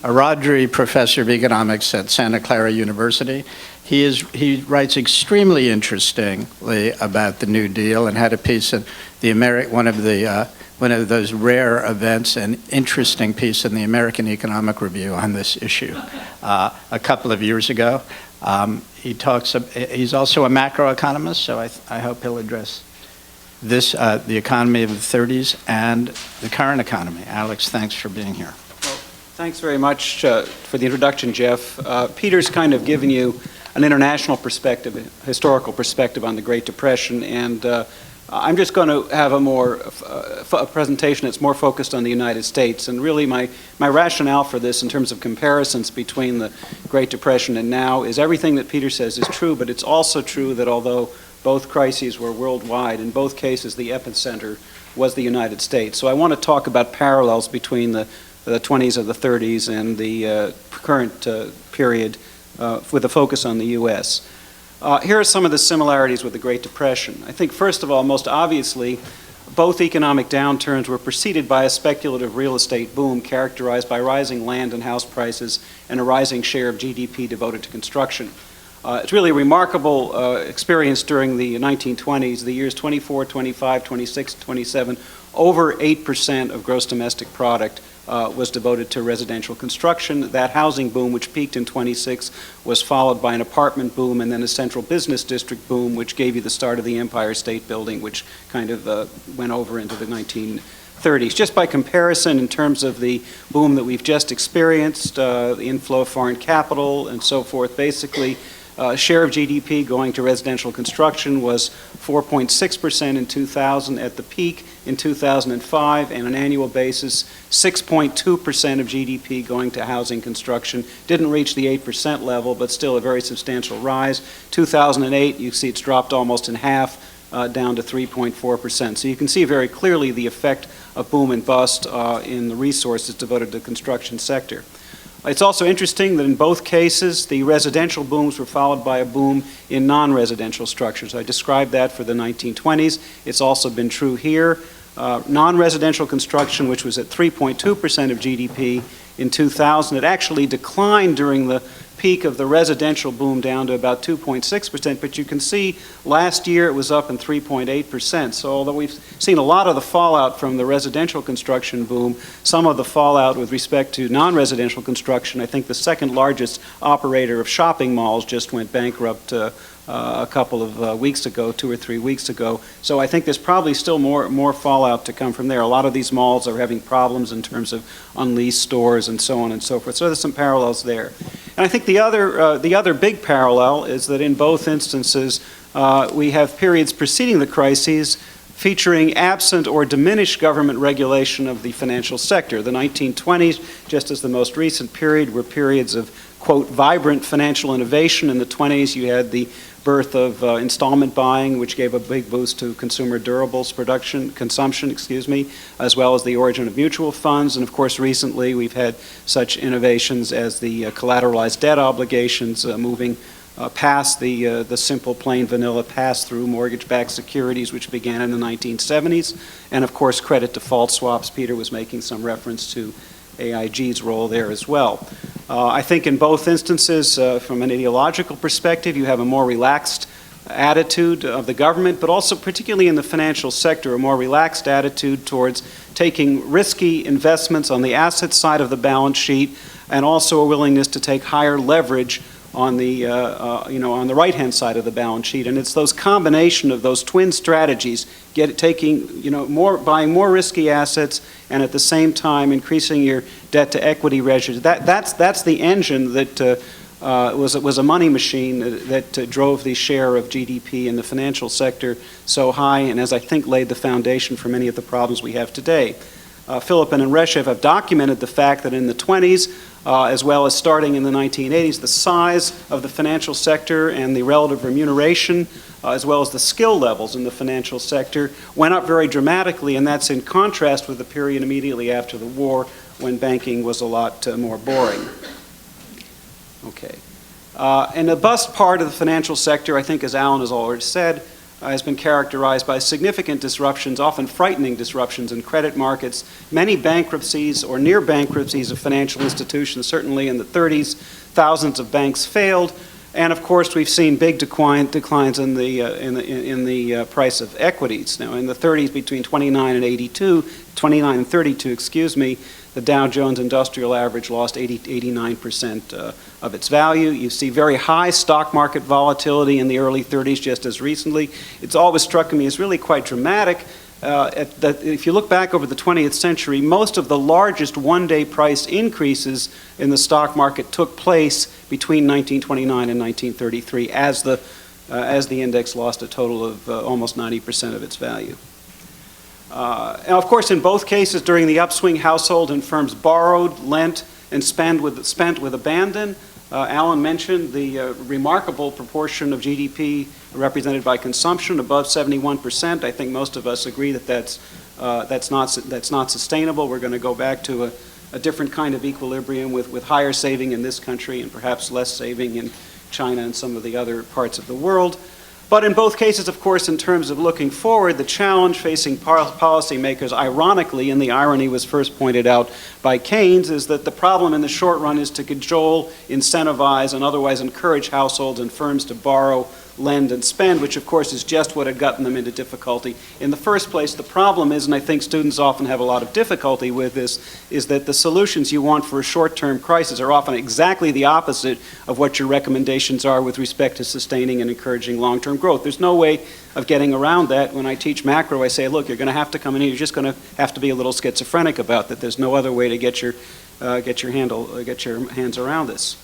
Oradry Professor of Economics at Santa Clara University. He writes extremely interestingly about the New Deal, and had a piece in one of those rare events, an interesting piece in the American Economic Review on this issue a couple of years ago. He's also a macroeconomist, so I hope he'll address the economy of the 30s and the current economy. Alex, thanks for being here. Well, thanks very much for the introduction, Jeff. Peter's kind of given you an international perspective, a historical perspective on the Great Depression, and I'm just going to have a presentation that's more focused on the United States. And really my rationale for this in terms of comparisons between the Great Depression and now is everything that Peter says is true, but it's also true that although both crises were worldwide, in both cases the epicenter was the United States. So I want to talk about parallels between the 20s or the 30s and the current period with a focus on the U.S. Here are some of the similarities with the Great Depression. I think, first of all, most obviously, both economic downturns were preceded by a speculative real estate boom characterized by rising land and house prices and a rising share of GDP devoted to construction. It's really a remarkable experience during the 1920s, the years 24, 25, 26, 27. Over 8% of gross domestic product was devoted to residential construction. That housing boom, which peaked in 26, was followed by an apartment boom and then a central business district boom, which gave you the start of the Empire State Building, which kind of went over into the 1930s. Just by comparison, in terms of the boom that we've just experienced, the inflow of foreign capital and so forth, basically, share of GDP going to residential construction was 4.6% in 2000 at the peak in 2005, and on an annual basis, 6.2% of GDP going to housing construction. Didn't reach the 8% level, but still a very substantial rise. 2008, you see it's dropped almost in half, down to 3.4%. So you can see very clearly the effect of boom and bust in the resources devoted to the construction sector. It's also interesting that in both cases, the residential booms were followed by a boom in non-residential structures. I described that for the 1920s. It's also been true here. Non-residential construction, which was at 3.2% of GDP in 2000, it actually declined during the peak of the residential boom down to about 2.6%, but you can see last year it was up in 3.8%. So although we've seen a lot of the fallout from the residential construction boom, some of the fallout with respect to non-residential construction, I think the second largest operator of shopping malls just went bankrupt a couple of weeks ago, 2 or 3 weeks ago. So I think there's probably still more fallout to come from there. A lot of these malls are having problems in terms of unleased stores and so on and so forth. So there's some parallels there. And I think the other big parallel is that in both instances we have periods preceding the crises featuring absent or diminished government regulation of the financial sector. The 1920s, just as the most recent period, were periods of, quote, vibrant financial innovation. In the 20s, you had the birth of installment buying, which gave a big boost to consumer durables consumption, as well as the origin of mutual funds. And of course, recently we've had such innovations as the collateralized debt obligations moving past the simple, plain vanilla pass-through mortgage-backed securities, which began in the 1970s. And of course, credit default swaps. Peter was making some reference to AIG's role there as well. I think in both instances, from an ideological perspective, you have a more relaxed attitude of the government, but also particularly in the financial sector, a more relaxed attitude towards taking risky investments on the asset side of the balance sheet, and also a willingness to take higher leverage on the on the right-hand side of the balance sheet. And it's those combination of those twin strategies, buying more risky assets, and at the same time increasing your debt to equity ratio. That's the engine that was a money machine that drove the share of GDP in the financial sector so high, and as I think laid the foundation for many of the problems we have today. Philip and Reshev have documented the fact that in the 20s, as well as starting in the 1980s, the size of the financial sector and the relative remuneration, as well as the skill levels in the financial sector, went up very dramatically, and that's in contrast with the period immediately after the war when banking was a lot more boring. Okay. And the bust part of the financial sector, I think, as Alan has already said, has been characterized by significant disruptions, often frightening disruptions in credit markets, many bankruptcies or near bankruptcies of financial institutions. Certainly in the 30s, thousands of banks failed, and of course we've seen big declines in the price of equities. Now in the 30s, between 29 and 32, the Dow Jones Industrial Average lost 89% of its value. You see very high stock market volatility in the early 30s just as recently. It's always struck me as really quite dramatic. If you look back over the 20th century, most of the largest one-day price increases in the stock market took place between 1929 and 1933 as the index lost a total of almost 90% of its value. Now, of course, in both cases during the upswing, household and firms borrowed, lent, and spent with abandon. Alan mentioned the remarkable proportion of GDP represented by consumption, above 71%. I think most of us agree that that's not sustainable. We're going to go back to a different kind of equilibrium with higher saving in this country and perhaps less saving in China and some of the other parts of the world. But in both cases, of course, in terms of looking forward, the challenge facing policymakers, ironically, and the irony was first pointed out by Keynes, is that the problem in the short run is to cajole, incentivize, and otherwise encourage households and firms to borrow, lend, and spend, which of course is just what had gotten them into difficulty in the first place. The problem is, and I think students often have a lot of difficulty with this, is that the solutions you want for a short-term crisis are often exactly the opposite of what your recommendations are with respect to sustaining and encouraging long-term growth. There's no way of getting around that. When I teach macro, I say, look, you're going to have to come in here, you're just going to have to be a little schizophrenic about that. There's no other way to get your hands around this.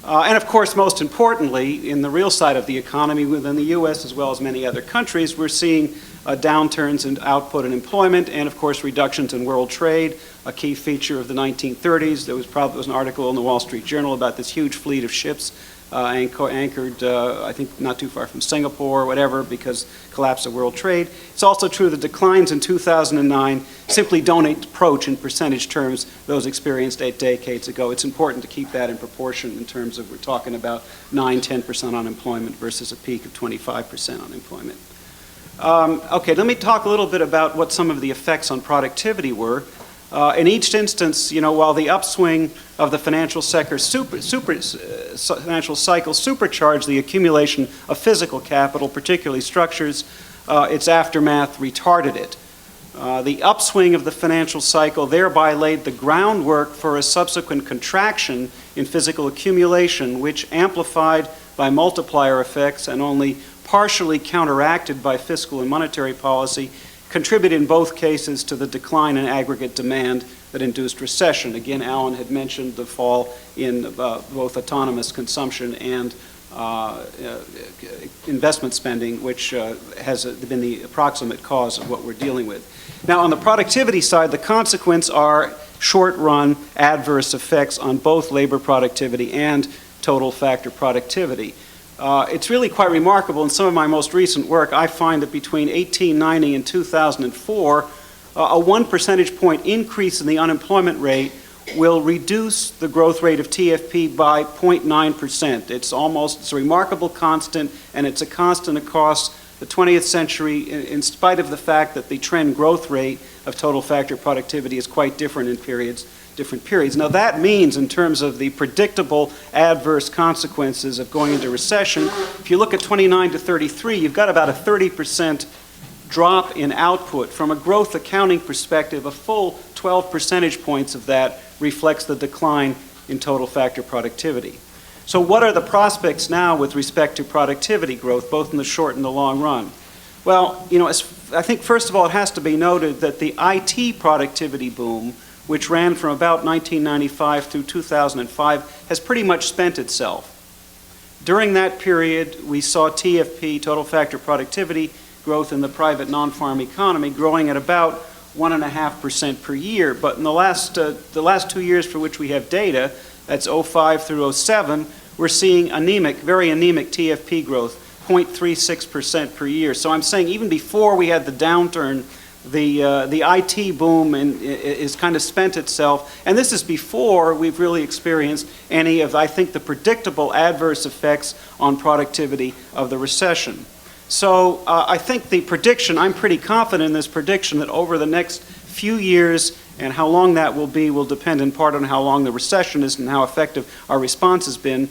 And of course, most importantly, in the real side of the economy within the U.S. as well as many other countries, we're seeing downturns in output and employment, and of course reductions in world trade. A key feature of the 1930s, there was an article in the Wall Street Journal about this huge fleet of ships anchored, I think, not too far from Singapore or whatever, because collapse of world trade. It's also true the declines in 2009 simply don't approach in percentage terms those experienced 8 decades ago. It's important to keep that in proportion in terms of we're talking about 9-10% unemployment versus a peak of 25% unemployment. Okay, let me talk a little bit about what some of the effects on productivity were. In each instance, while the upswing of the financial sector financial cycle supercharged the accumulation of physical capital, particularly structures, its aftermath retarded it. The upswing of the financial cycle thereby laid the groundwork for a subsequent contraction in physical accumulation, which, amplified by multiplier effects and only partially counteracted by fiscal and monetary policy, contribute in both cases to the decline in aggregate demand that induced recession. Again, Alan had mentioned the fall in both autonomous consumption and investment spending, which has been the approximate cause of what we're dealing with. Now, on the productivity side, the consequence are short-run adverse effects on both labor productivity and total factor productivity. It's really quite remarkable. In some of my most recent work, I find that between 1890 and 2004, a 1 percentage point increase in the unemployment rate will reduce the growth rate of TFP by 0.9%. It's a remarkable constant, and it's a constant across the 20th century, in spite of the fact that the trend growth rate of total factor productivity is quite different in different periods. Now that means, in terms of the predictable adverse consequences of going into recession, if you look at 29 to 33, you've got about a 30% drop in output. From a growth accounting perspective, a full 12 percentage points of that reflects the decline in total factor productivity. So what are the prospects now with respect to productivity growth, both in the short and the long run? Well, I think first of all it has to be noted that the IT productivity boom, which ran from about 1995 through 2005, has pretty much spent itself. During that period, we saw TFP, total factor productivity, growth in the private non-farm economy growing at about 1.5% per year. But in the last 2 years for which we have data, that's 05 through 07, we're seeing very anemic TFP growth, 0.36% per year. So I'm saying even before we had the downturn, the IT boom is kind of spent itself, and this is before we've really experienced any of, I think, the predictable adverse effects on productivity of the recession. So I think the prediction, I'm pretty confident in this prediction that over the next few years, and how long that will be will depend in part on how long the recession is and how effective our response has been,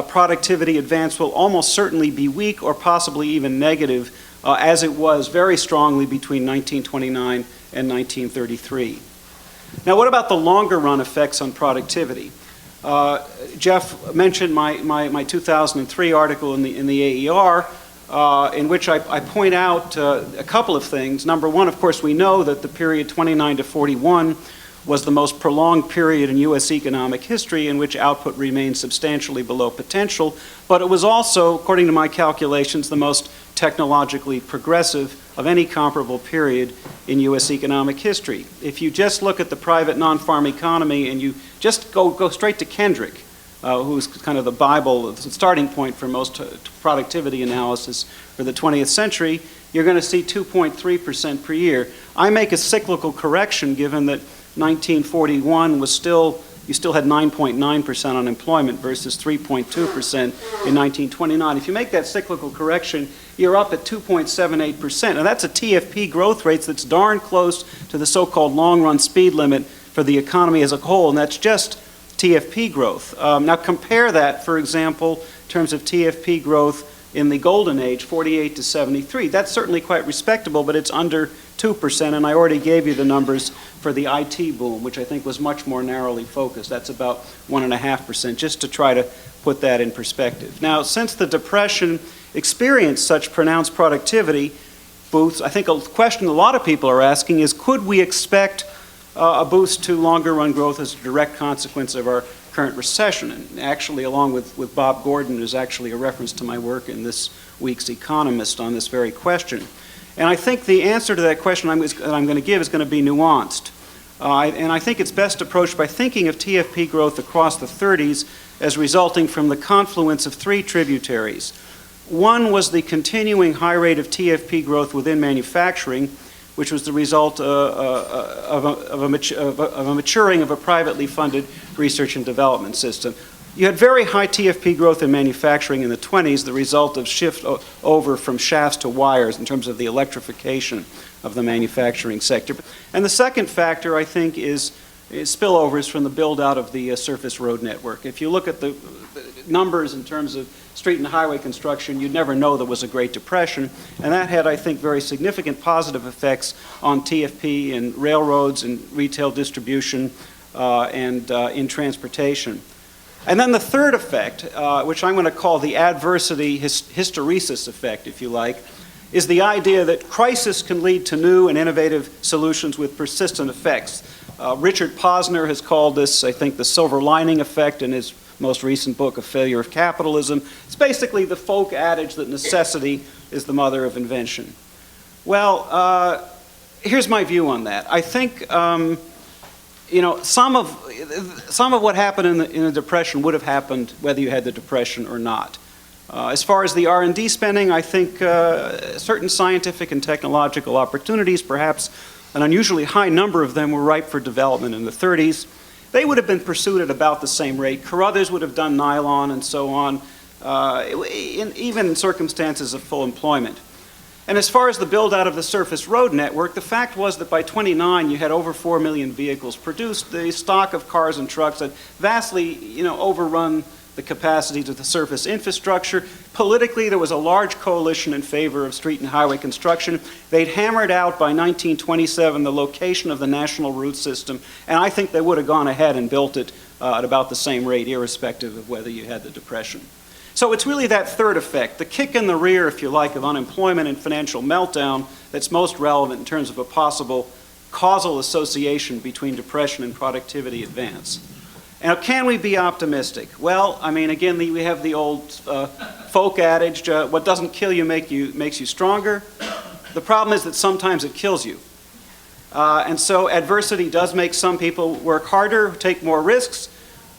productivity advance will almost certainly be weak or possibly even negative, as it was very strongly between 1929 and 1933. Now, what about the longer run effects on productivity? Jeff mentioned my 2003 article in the AER, in which I point out a couple of things. Number one, of course, we know that the period 29 to 41 was the most prolonged period in U.S. economic history in which output remained substantially below potential, but it was also, according to my calculations, the most technologically progressive of any comparable period in U.S. economic history. If you just look at the private non-farm economy and you just go straight to Kendrick, who's kind of the Bible, the starting point for most productivity analysis for the 20th century, you're going to see 2.3% per year. I make a cyclical correction given that 1941 was you still had 9.9% unemployment versus 3.2% in 1929. If you make that cyclical correction, you're up at 2.78%. And that's a TFP growth rate that's darn close to the so-called long-run speed limit for the economy as a whole, and that's just TFP growth. Now compare that, for example, in terms of TFP growth in the golden age, 48 to 73. That's certainly quite respectable, but it's under 2%, and I already gave you the numbers for the IT boom, which I think was much more narrowly focused. That's about 1.5%, just to try to put that in perspective. Now, since the Depression experienced such pronounced productivity boosts, I think a question a lot of people are asking is, could we expect a boost to longer run growth as a direct consequence of our current recession? And actually, along with Bob Gordon, there's actually a reference to my work in this week's Economist on this very question. And I think the answer to that question I'm going to give is going to be nuanced. And I think it's best approached by thinking of TFP growth across the 30s as resulting from the confluence of three tributaries. One was the continuing high rate of TFP growth within manufacturing, which was the result of a maturing of a privately funded research and development system. You had very high TFP growth in manufacturing in the 20s, the result of shift over from shafts to wires in terms of the electrification of the manufacturing sector. And the second factor, I think, is spillovers from the build-out of the surface road network. If you look at the numbers in terms of street and highway construction, you'd never know there was a Great Depression, and that had, I think, very significant positive effects on TFP and railroads and retail distribution and in transportation. And then the third effect, which I'm going to call the adversity hysteresis effect, if you like, is the idea that crisis can lead to new and innovative solutions with persistent effects. Richard Posner has called this, I think, the silver lining effect in his most recent book, A Failure of Capitalism. It's basically the folk adage that necessity is the mother of invention. Well, here's my view on that. I think some of what happened in the Depression would have happened whether you had the Depression or not. As far as the R&D spending, I think certain scientific and technological opportunities, perhaps an unusually high number of them, were ripe for development in the 30s. They would have been pursued at about the same rate. Carruthers would have done nylon and so on, even in circumstances of full employment. And as far as the build-out of the surface road network, the fact was that by 29 you had over 4 million vehicles produced. The stock of cars and trucks had vastly overrun the capacities of the surface infrastructure. Politically, there was a large coalition in favor of street and highway construction. They'd hammered out by 1927 the location of the national route system, and I think they would have gone ahead and built it at about the same rate, irrespective of whether you had the Depression. So it's really that third effect, the kick in the rear, if you like, of unemployment and financial meltdown that's most relevant in terms of a possible causal association between depression and productivity advance. Now, can we be optimistic? Well, I mean, again, we have the old folk adage, what doesn't kill you makes you stronger. The problem is that sometimes it kills you. And so adversity does make some people work harder, take more risks,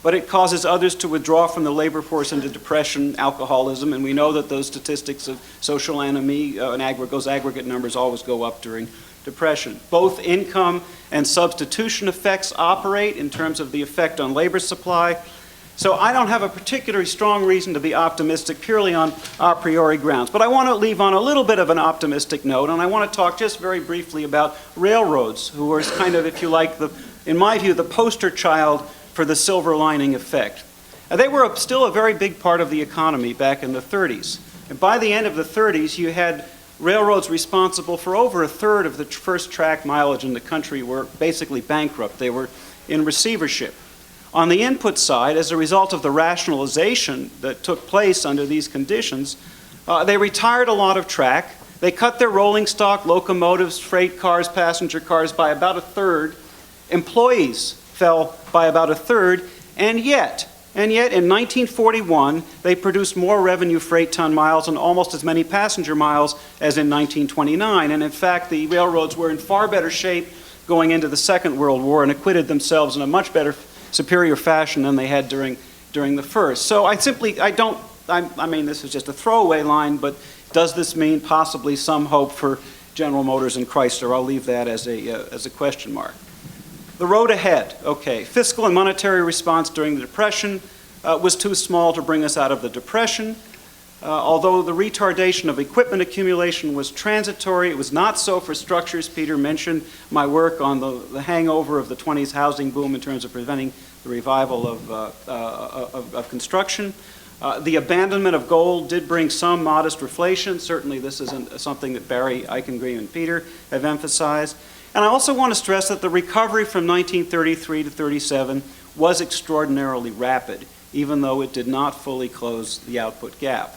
but it causes others to withdraw from the labor force into depression, alcoholism, and we know that those statistics of social anomie, those aggregate numbers always go up during depression. Both income and substitution effects operate in terms of the effect on labor supply. So I don't have a particularly strong reason to be optimistic purely on a priori grounds. But I want to leave on a little bit of an optimistic note, and I want to talk just very briefly about railroads, who are kind of, if you like, in my view, the poster child for the silver lining effect. They were still a very big part of the economy back in the 30s. And by the end of the 30s, you had railroads responsible for over a third of the first track mileage in the country were basically bankrupt. They were in receivership. On the input side, as a result of the rationalization that took place under these conditions, they retired a lot of track. They cut their rolling stock, locomotives, freight cars, passenger cars by about a third. Employees fell by about a third, and yet in 1941, they produced more revenue freight ton miles and almost as many passenger miles as in 1929. And in fact, the railroads were in far better shape going into the Second World War and acquitted themselves in a much better, superior fashion than they had during the first. So I mean, this is just a throwaway line, but does this mean possibly some hope for General Motors and Chrysler? I'll leave that as a question mark. The road ahead, okay. Fiscal and monetary response during the Depression was too small to bring us out of the Depression. Although the retardation of equipment accumulation was transitory, it was not so for structures. Peter mentioned my work on the hangover of the 20s housing boom in terms of preventing the revival of construction. The abandonment of gold did bring some modest reflation. Certainly this isn't something that Barry, Eichengreen, and Peter have emphasized. And I also want to stress that the recovery from 1933 to 37 was extraordinarily rapid, even though it did not fully close the output gap.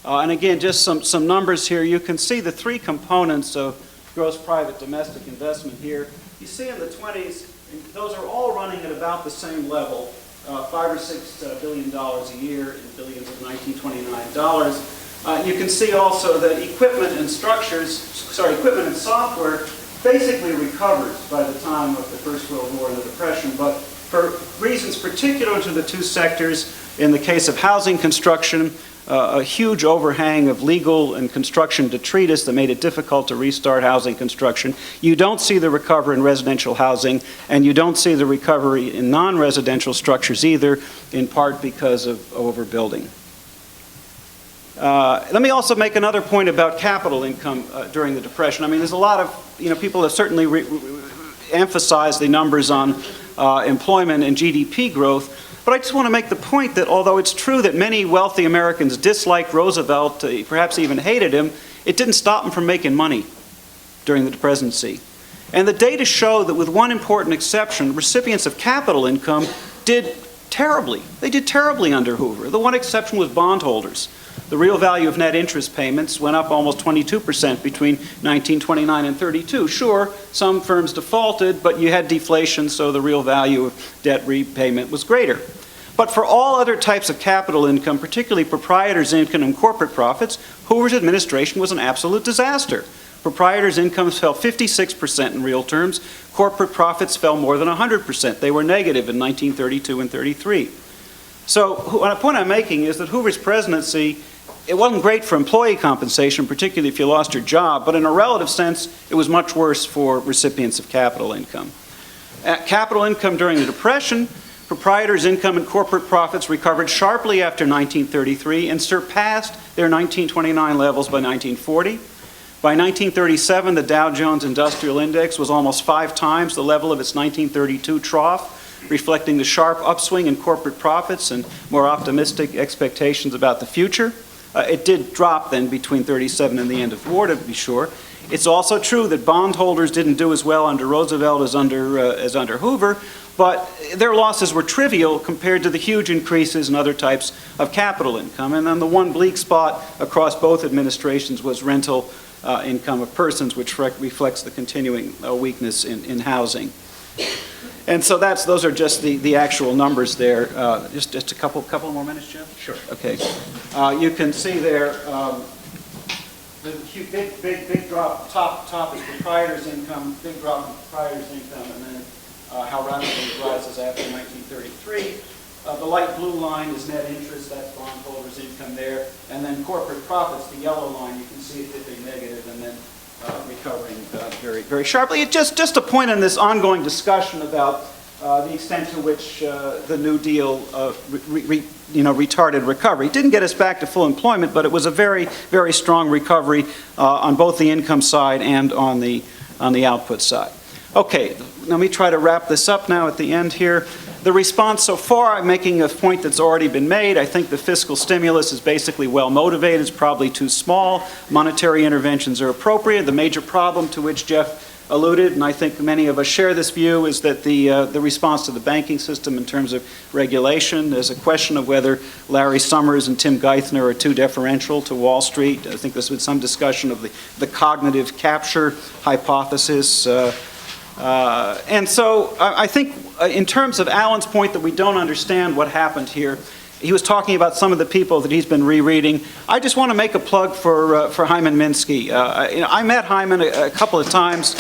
And again, just some numbers here. You can see the three components of gross private domestic investment here. You see in the 20s, those are all running at about the same level, $5 or $6 billion a year in billions of 1929 dollars. You can see also that equipment and software basically recovers by the time of the First World War and the Depression, but for reasons particular to the two sectors, in the case of housing construction, a huge overhang of legal and construction detritus that made it difficult to restart housing construction. You don't see the recovery in residential housing, and you don't see the recovery in non-residential structures either, in part because of overbuilding. Let me also make another point about capital income during the Depression. I mean, there's a lot of, people have certainly emphasized the numbers on employment and GDP growth, but I just want to make the point that although it's true that many wealthy Americans disliked Roosevelt, perhaps even hated him, it didn't stop him from making money during the presidency. And the data show that with one important exception, recipients of capital income did terribly. They did terribly under Hoover. The one exception was bondholders. The real value of net interest payments went up almost 22% between 1929 and 32. Sure, some firms defaulted, but you had deflation, so the real value of debt repayment was greater. But for all other types of capital income, particularly proprietors' income and corporate profits, Hoover's administration was an absolute disaster. Proprietors' incomes fell 56% in real terms. Corporate profits fell more than 100%. They were negative in 1932 and 33. So the point I'm making is that Hoover's presidency, it wasn't great for employee compensation, particularly if you lost your job, but in a relative sense, it was much worse for recipients of capital income. Capital income during the Depression, proprietors' income and corporate profits recovered sharply after 1933 and surpassed their 1929 levels by 1940. By 1937, the Dow Jones Industrial Index was almost 5 times the level of its 1932 trough, reflecting the sharp upswing in corporate profits and more optimistic expectations about the future. It did drop then between 37 and the end of the war, to be sure. It's also true that bondholders didn't do as well under Roosevelt as under Hoover, but their losses were trivial compared to the huge increases in other types of capital income. And then the one bleak spot across both administrations was rental income of persons, which reflects the continuing weakness in housing. And so those are just the actual numbers there. Just a couple more minutes, Jeff? Sure. Okay. You can see there the big drop. Top is proprietors' income, big drop in proprietors' income, and then how rapidly it rises after 1933. The light blue line is net interest, that's bondholders' income there, and then corporate profits, the yellow line, you can see it dipping negative and then recovering very, very sharply. It's just a point in this ongoing discussion about the extent to which the New Deal retarded recovery. It didn't get us back to full employment, but it was a very, very strong recovery on both the income side and on the output side. Okay, let me try to wrap this up now at the end here. the response so far, I'm making a point that's already been made. I think the fiscal stimulus is basically well motivated. It's probably too small. Monetary interventions are appropriate. The major problem to which Jeff alluded, and I think many of us share this view, is that the response to the banking system in terms of regulation, there's a question of whether Larry Summers and Tim Geithner are too deferential to Wall Street. I think there's been some discussion of the cognitive capture hypothesis. And so I think in terms of Alan's point that we don't understand what happened here, he was talking about some of the people that he's been rereading. I just want to make a plug for Hyman Minsky. I met Hyman a couple of times.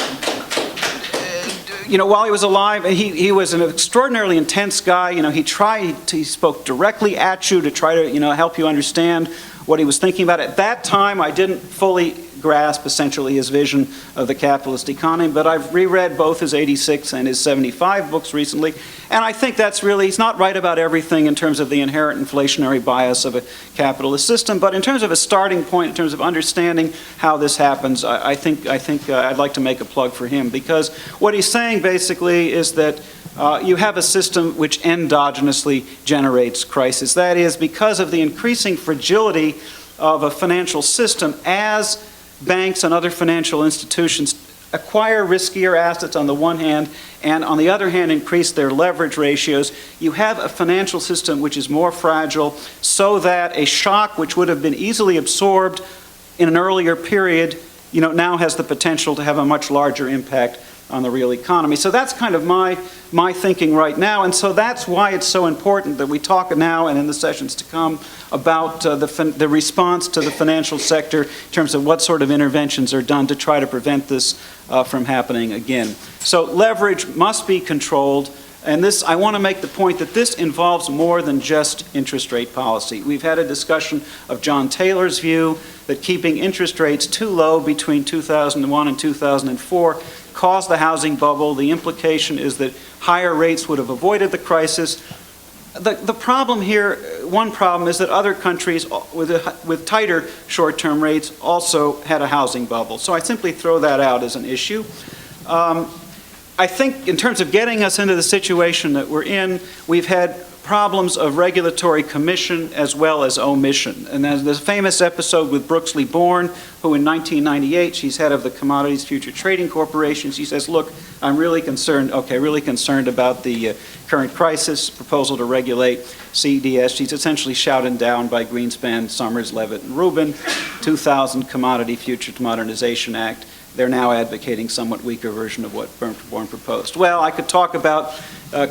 While he was alive, he was an extraordinarily intense guy. He spoke directly at you to try to help you understand what he was thinking about. At that time, I didn't fully grasp essentially his vision of the capitalist economy, but I've reread both his 86 and his 75 books recently, and I think that's really, he's not right about everything in terms of the inherent inflationary bias of a capitalist system, but in terms of a starting point, in terms of understanding how this happens, I think I'd like to make a plug for him, because what he's saying basically is that you have a system which endogenously generates crisis. That is, because of the increasing fragility of a financial system, as banks and other financial institutions acquire riskier assets on the one hand, and on the other hand increase their leverage ratios, you have a financial system which is more fragile, so that a shock which would have been easily absorbed in an earlier period, now has the potential to have a much larger impact on the real economy. So that's kind of my thinking right now, and so that's why it's so important that we talk now and in the sessions to come about the response to the financial sector in terms of what sort of interventions are done to try to prevent this from happening again. So leverage must be controlled, and I want to make the point that this involves more than just interest rate policy. We've had a discussion of John Taylor's view that keeping interest rates too low between 2001 and 2004 caused the housing bubble. The implication is that higher rates would have avoided the crisis. The problem here, one problem, is that other countries with tighter short-term rates also had a housing bubble. So I simply throw that out as an issue. I think in terms of getting us into the situation that we're in, we've had problems of regulatory commission as well as omission. And there's this famous episode with Brooksley Bourne, who in 1998, she's head of the Commodities Future Trading Corporation. She says, look, I'm really concerned about the current crisis, proposal to regulate CDS. She's essentially shouted down by Greenspan, Summers, Levitt, and Rubin. 2000 Commodity Future Modernization Act. They're now advocating somewhat weaker version of what Bourne proposed. Well, I could talk about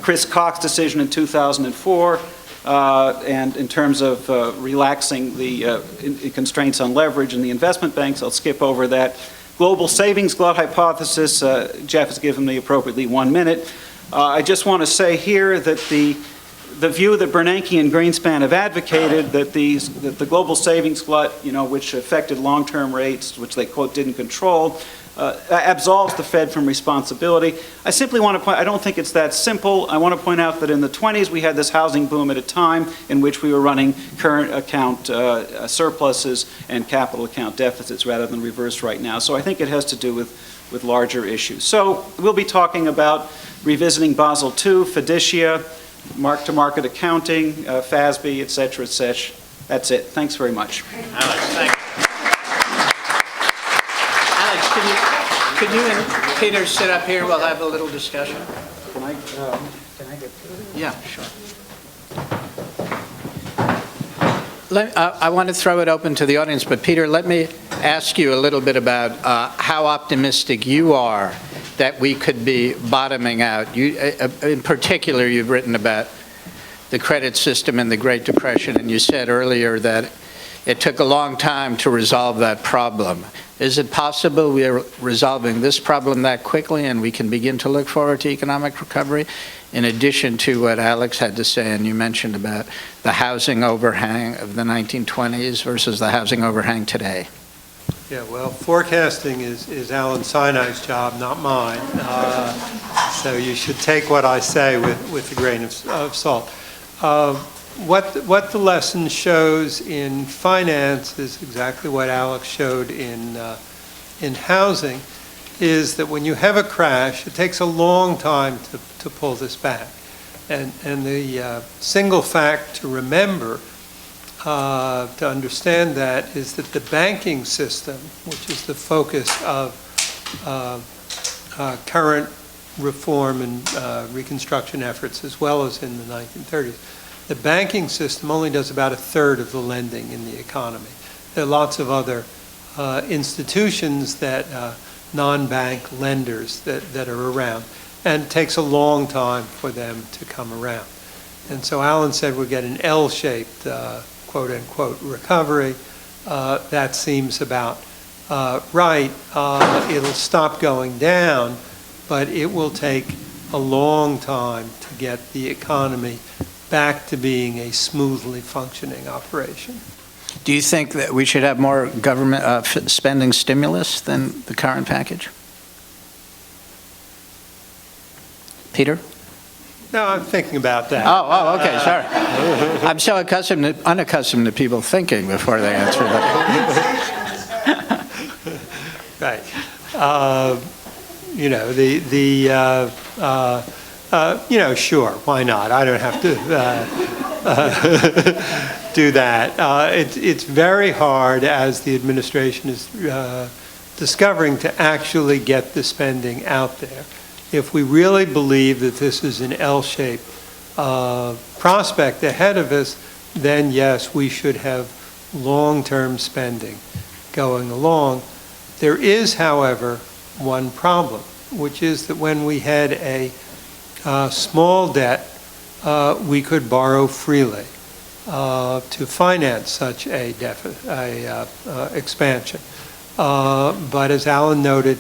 Chris Cox's decision in 2004, and in terms of relaxing the constraints on leverage in the investment banks. I'll skip over that. Global savings glut hypothesis, Jeff has given me appropriately 1 minute. I just want to say here that the view that Bernanke and Greenspan have advocated, that the global savings glut, which affected long-term rates, which they, quote, didn't control, absolves the Fed from responsibility. I simply want to point, I don't think it's that simple. I want to point out that in the 20s we had this housing boom at a time in which we were running current account surpluses and capital account deficits rather than reverse right now. So I think it has to do with larger issues. So we'll be talking about revisiting Basel II, fiducia, mark-to-market accounting, FASB, et cetera, et cetera. That's it. Thanks very much. Alex, thanks. Alex, could you and Peter sit up here? We'll have a little discussion. Can I get through? Yeah, sure. I want to throw it open to the audience, but Peter, let me ask you a little bit about how optimistic you are that we could be bottoming out. In particular, you've written about the credit system and the Great Depression, and you said earlier that it took a long time to resolve that problem. Is it possible we are resolving this problem that quickly and we can begin to look forward to economic recovery? In addition to what Alex had to say, and you mentioned about the housing overhang of the 1920s versus the housing overhang today. Yeah, well, forecasting is Alan Sinai's job, not mine. So you should take what I say with a grain of salt. What the lesson shows in finance is exactly what Alex showed in housing, is that when you have a crash, it takes a long time to pull this back. And the single fact to remember, to understand that, is that the banking system, which is the focus of current reform and reconstruction efforts, as well as in the 1930s, the banking system only does about a third of the lending in the economy. There are lots of other institutions that non-bank lenders that are around, and it takes a long time for them to come around. And so Alan said we get an L-shaped, quote-unquote, recovery. That seems about right. It'll stop going down, but it will take a long time to get the economy back to being a smoothly functioning operation. Do you think that we should have more government spending stimulus than the current package? Peter? No, I'm thinking about that. Oh, okay, sorry. I'm so unaccustomed to people thinking before they answer that. Right. Sure, why not? I don't have to do that. It's very hard, as the administration is discovering, to actually get the spending out there. If we really believe that this is an L-shaped prospect ahead of us, then yes, we should have long-term spending going along. There is, however, one problem, which is that when we had a small debt, we could borrow freely to finance such a expansion. But as Alan noted,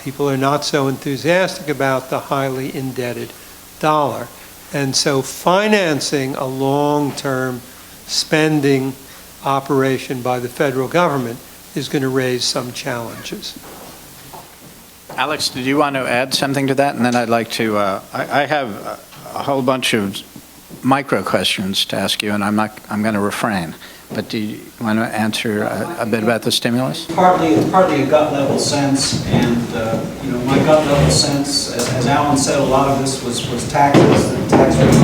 people are not so enthusiastic about the highly indebted dollar. And so financing a long-term spending operation by the federal government is going to raise some challenges. Alex, did you want to add something to that? And then I'd like to, I have a whole bunch of micro questions to ask you, and I'm going to refrain. But do you want to answer a bit about the stimulus? Partly a gut level sense, and my gut level sense, as Alan said, a lot of this was taxes, the tax rates,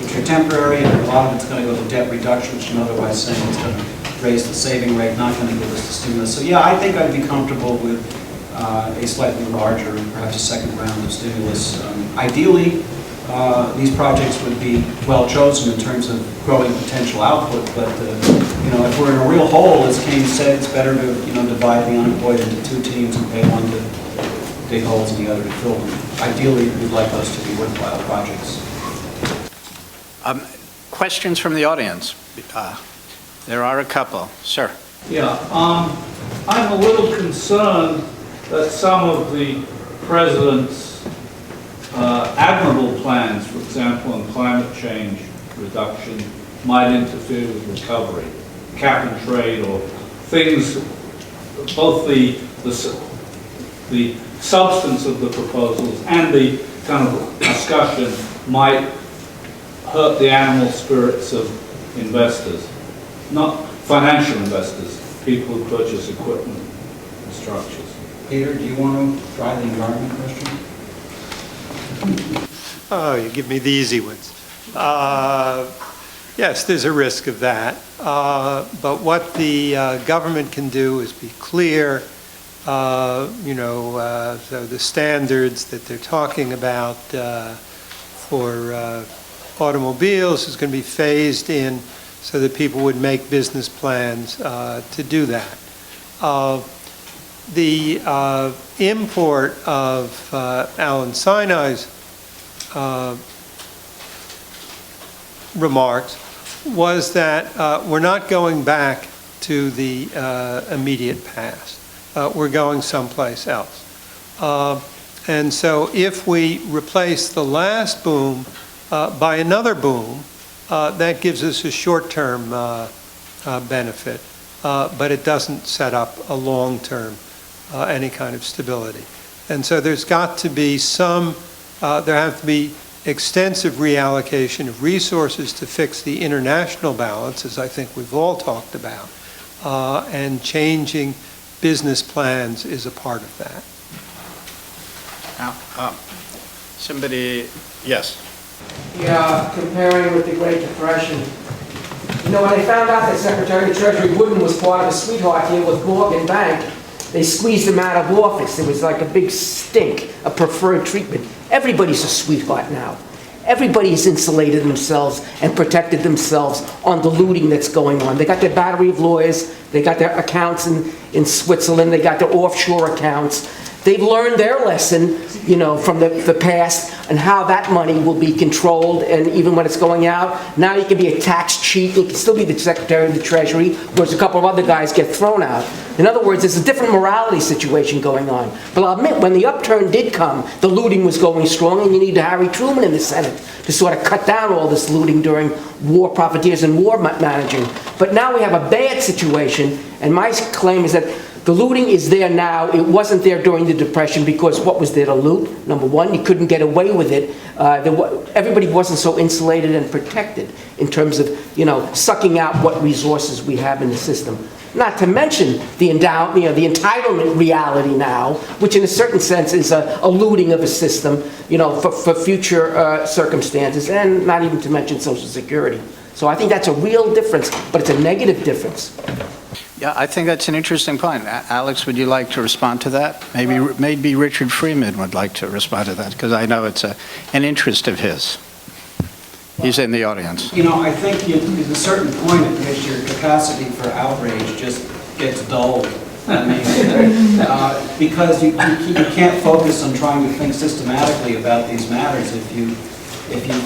which are temporary, and a lot of it's going to go to debt reduction, which I'm otherwise saying it's going to raise the saving rate, not going to give us the stimulus. So yeah, I think I'd be comfortable with a slightly larger, perhaps a second round of stimulus. Ideally, these projects would be well chosen in terms of growing potential output, but if we're in a real hole, as Kane said, it's better to divide the unemployed into two teams and pay one to dig holes and the other to fill them. Ideally, we'd like those to be worthwhile projects. Questions from the audience? There are a couple. Sir. Yeah, I'm a little concerned that some of the president's admirable plans, for example, on climate change reduction, might interfere with recovery, cap and trade, or things, both the substance of the proposals and the kind of discussion might hurt the animal spirits of investors, not financial investors, people who purchase equipment and structures. Peter, do you want to try the environment question? Oh, you give me the easy ones. Yes, there's a risk of that. But what the government can do is be clear. So the standards that they're talking about for automobiles is going to be phased in so that people would make business plans to do that. The import of Alan Sinai's remarks was that we're not going back to the immediate past. We're going someplace else. And so if we replace the last boom by another boom, that gives us a short-term benefit, but it doesn't set up a long-term any kind of stability. And so there's got to be there have to be extensive reallocation of resources to fix the international balance, as I think we've all talked about, and changing business plans is a part of that. Now, Somebody, yes. Yeah, comparing with the Great Depression. You know, when they found out that Secretary of the Treasury Wooden was part of a sweetheart deal with Morgan Bank, they squeezed him out of office. It was like a big stink, a preferred treatment. Everybody's a sweetheart now. Everybody's insulated themselves and protected themselves on the looting that's going on. They got their battery of lawyers, they got their accounts in Switzerland, they got their offshore accounts. They've learned their lesson, you know, from the past and how that money will be controlled, and even when it's going out, now you can be a tax cheat, you can still be the Secretary of the Treasury, whereas a couple of other guys get thrown out. In other words, there's a different morality situation going on. But I'll admit, when the upturn did come, the looting was going strong, and you need Harry Truman in the Senate to sort of cut down all this looting during war profiteers and war managing. But now we have a bad situation, and my claim is that the looting is there now. It wasn't there during the Depression because what was there to loot? Number one, you couldn't get away with it. Everybody wasn't so insulated and protected in terms of, you know, sucking out what resources we have in the system. Not to mention the entitlement reality now, which in a certain sense is a looting of a system, you know, for future circumstances, and not even to mention Social Security. So I think that's a real difference, but it's a negative difference. Yeah, I think that's an interesting point. Alex, would you like to respond to that? Maybe Richard Freeman would like to respond to that, because I know it's an interest of his. He's in the audience. You know, I think at a certain point at which your capacity for outrage just gets dulled. I mean, because you can't focus on trying to think systematically about these matters. If you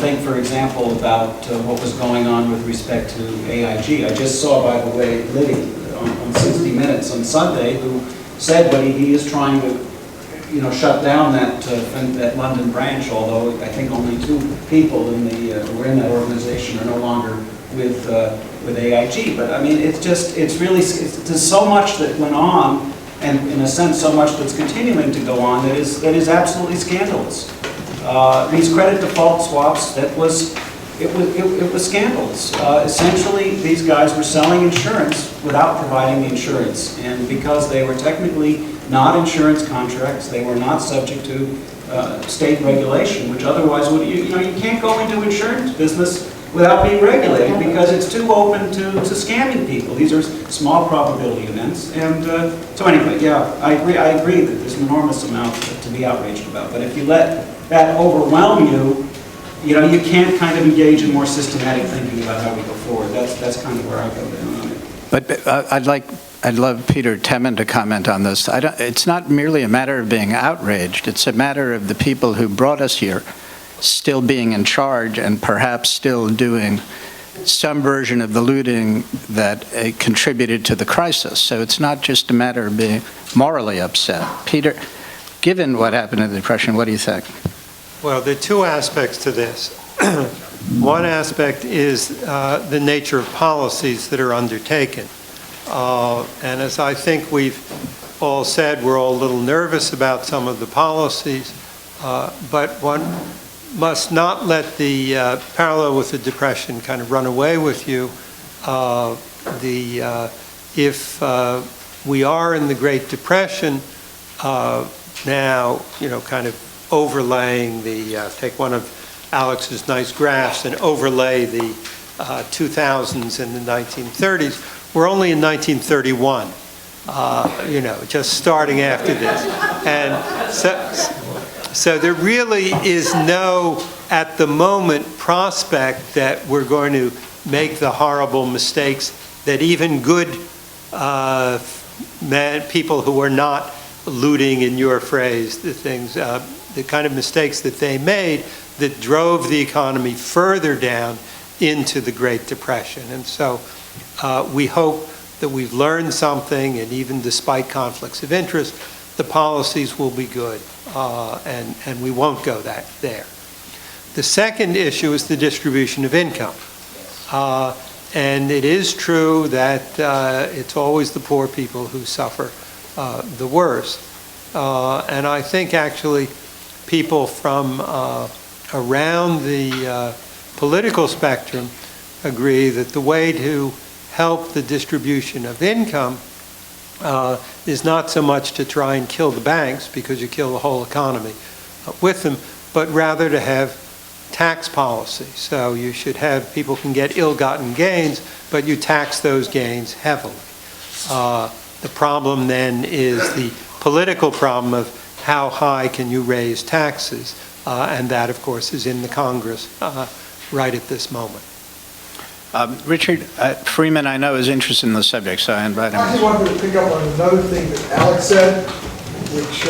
think, for example, about what was going on with respect to AIG. I just saw, by the way, Liddy on 60 Minutes on Sunday, who said what he is trying to, you know, shut down that London branch, although I think only 2 people who were in that organization are no longer with AIG. But I mean, there's so much that went on, and in a sense, so much that's continuing to go on that is absolutely scandalous. These credit default swaps, it was scandalous. Essentially, these guys were selling insurance without providing the insurance, and because they were technically not insurance contracts, they were not subject to state regulation, which otherwise would, you can't go into insurance business without being regulated because it's too open to scamming people. These are small probability events, and so anyway, yeah, I agree that there's an enormous amount to be outraged about, but if you let that overwhelm you, you can't kind of engage in more systematic thinking about how we go forward. That's kind of where I go down on it. But I'd love Peter Temin to comment on this. It's not merely a matter of being outraged. It's a matter of the people who brought us here still being in charge and perhaps still doing some version of the looting that contributed to the crisis. So it's not just a matter of being morally upset. Peter, given what happened in the Depression, what do you think? Well, there are 2 aspects to this. One aspect is the nature of policies that are undertaken. And as I think we've all said, we're all a little nervous about some of the policies, but one must not let the parallel with the Depression kind of run away with you. If we are in the Great Depression now, kind of overlaying take one of Alex's nice graphs and overlay the 2000s and the 1930s. We're only in 1931, just starting after this. And so there really is no, at the moment, prospect that we're going to make the horrible mistakes that even good people who are not looting, in your phrase, the kind of mistakes that they made that drove the economy further down into the Great Depression. And so we hope that we've learned something, and even despite conflicts of interest, the policies will be good, and we won't go there. The second issue is the distribution of income. And it is true that it's always the poor people who suffer the worst. And I think actually people from around the political spectrum agree that the way to help the distribution of income is not so much to try and kill the banks, because you kill the whole economy with them, but rather to have tax policy. So you should have, people can get ill-gotten gains, but you tax those gains heavily. The problem then is the political problem of how high can you raise taxes, and that, of course, is in the Congress right at this moment. Richard Freeman, I know, is interested in the subject, so I invite him. I just wanted to pick up on another thing that Alex said, which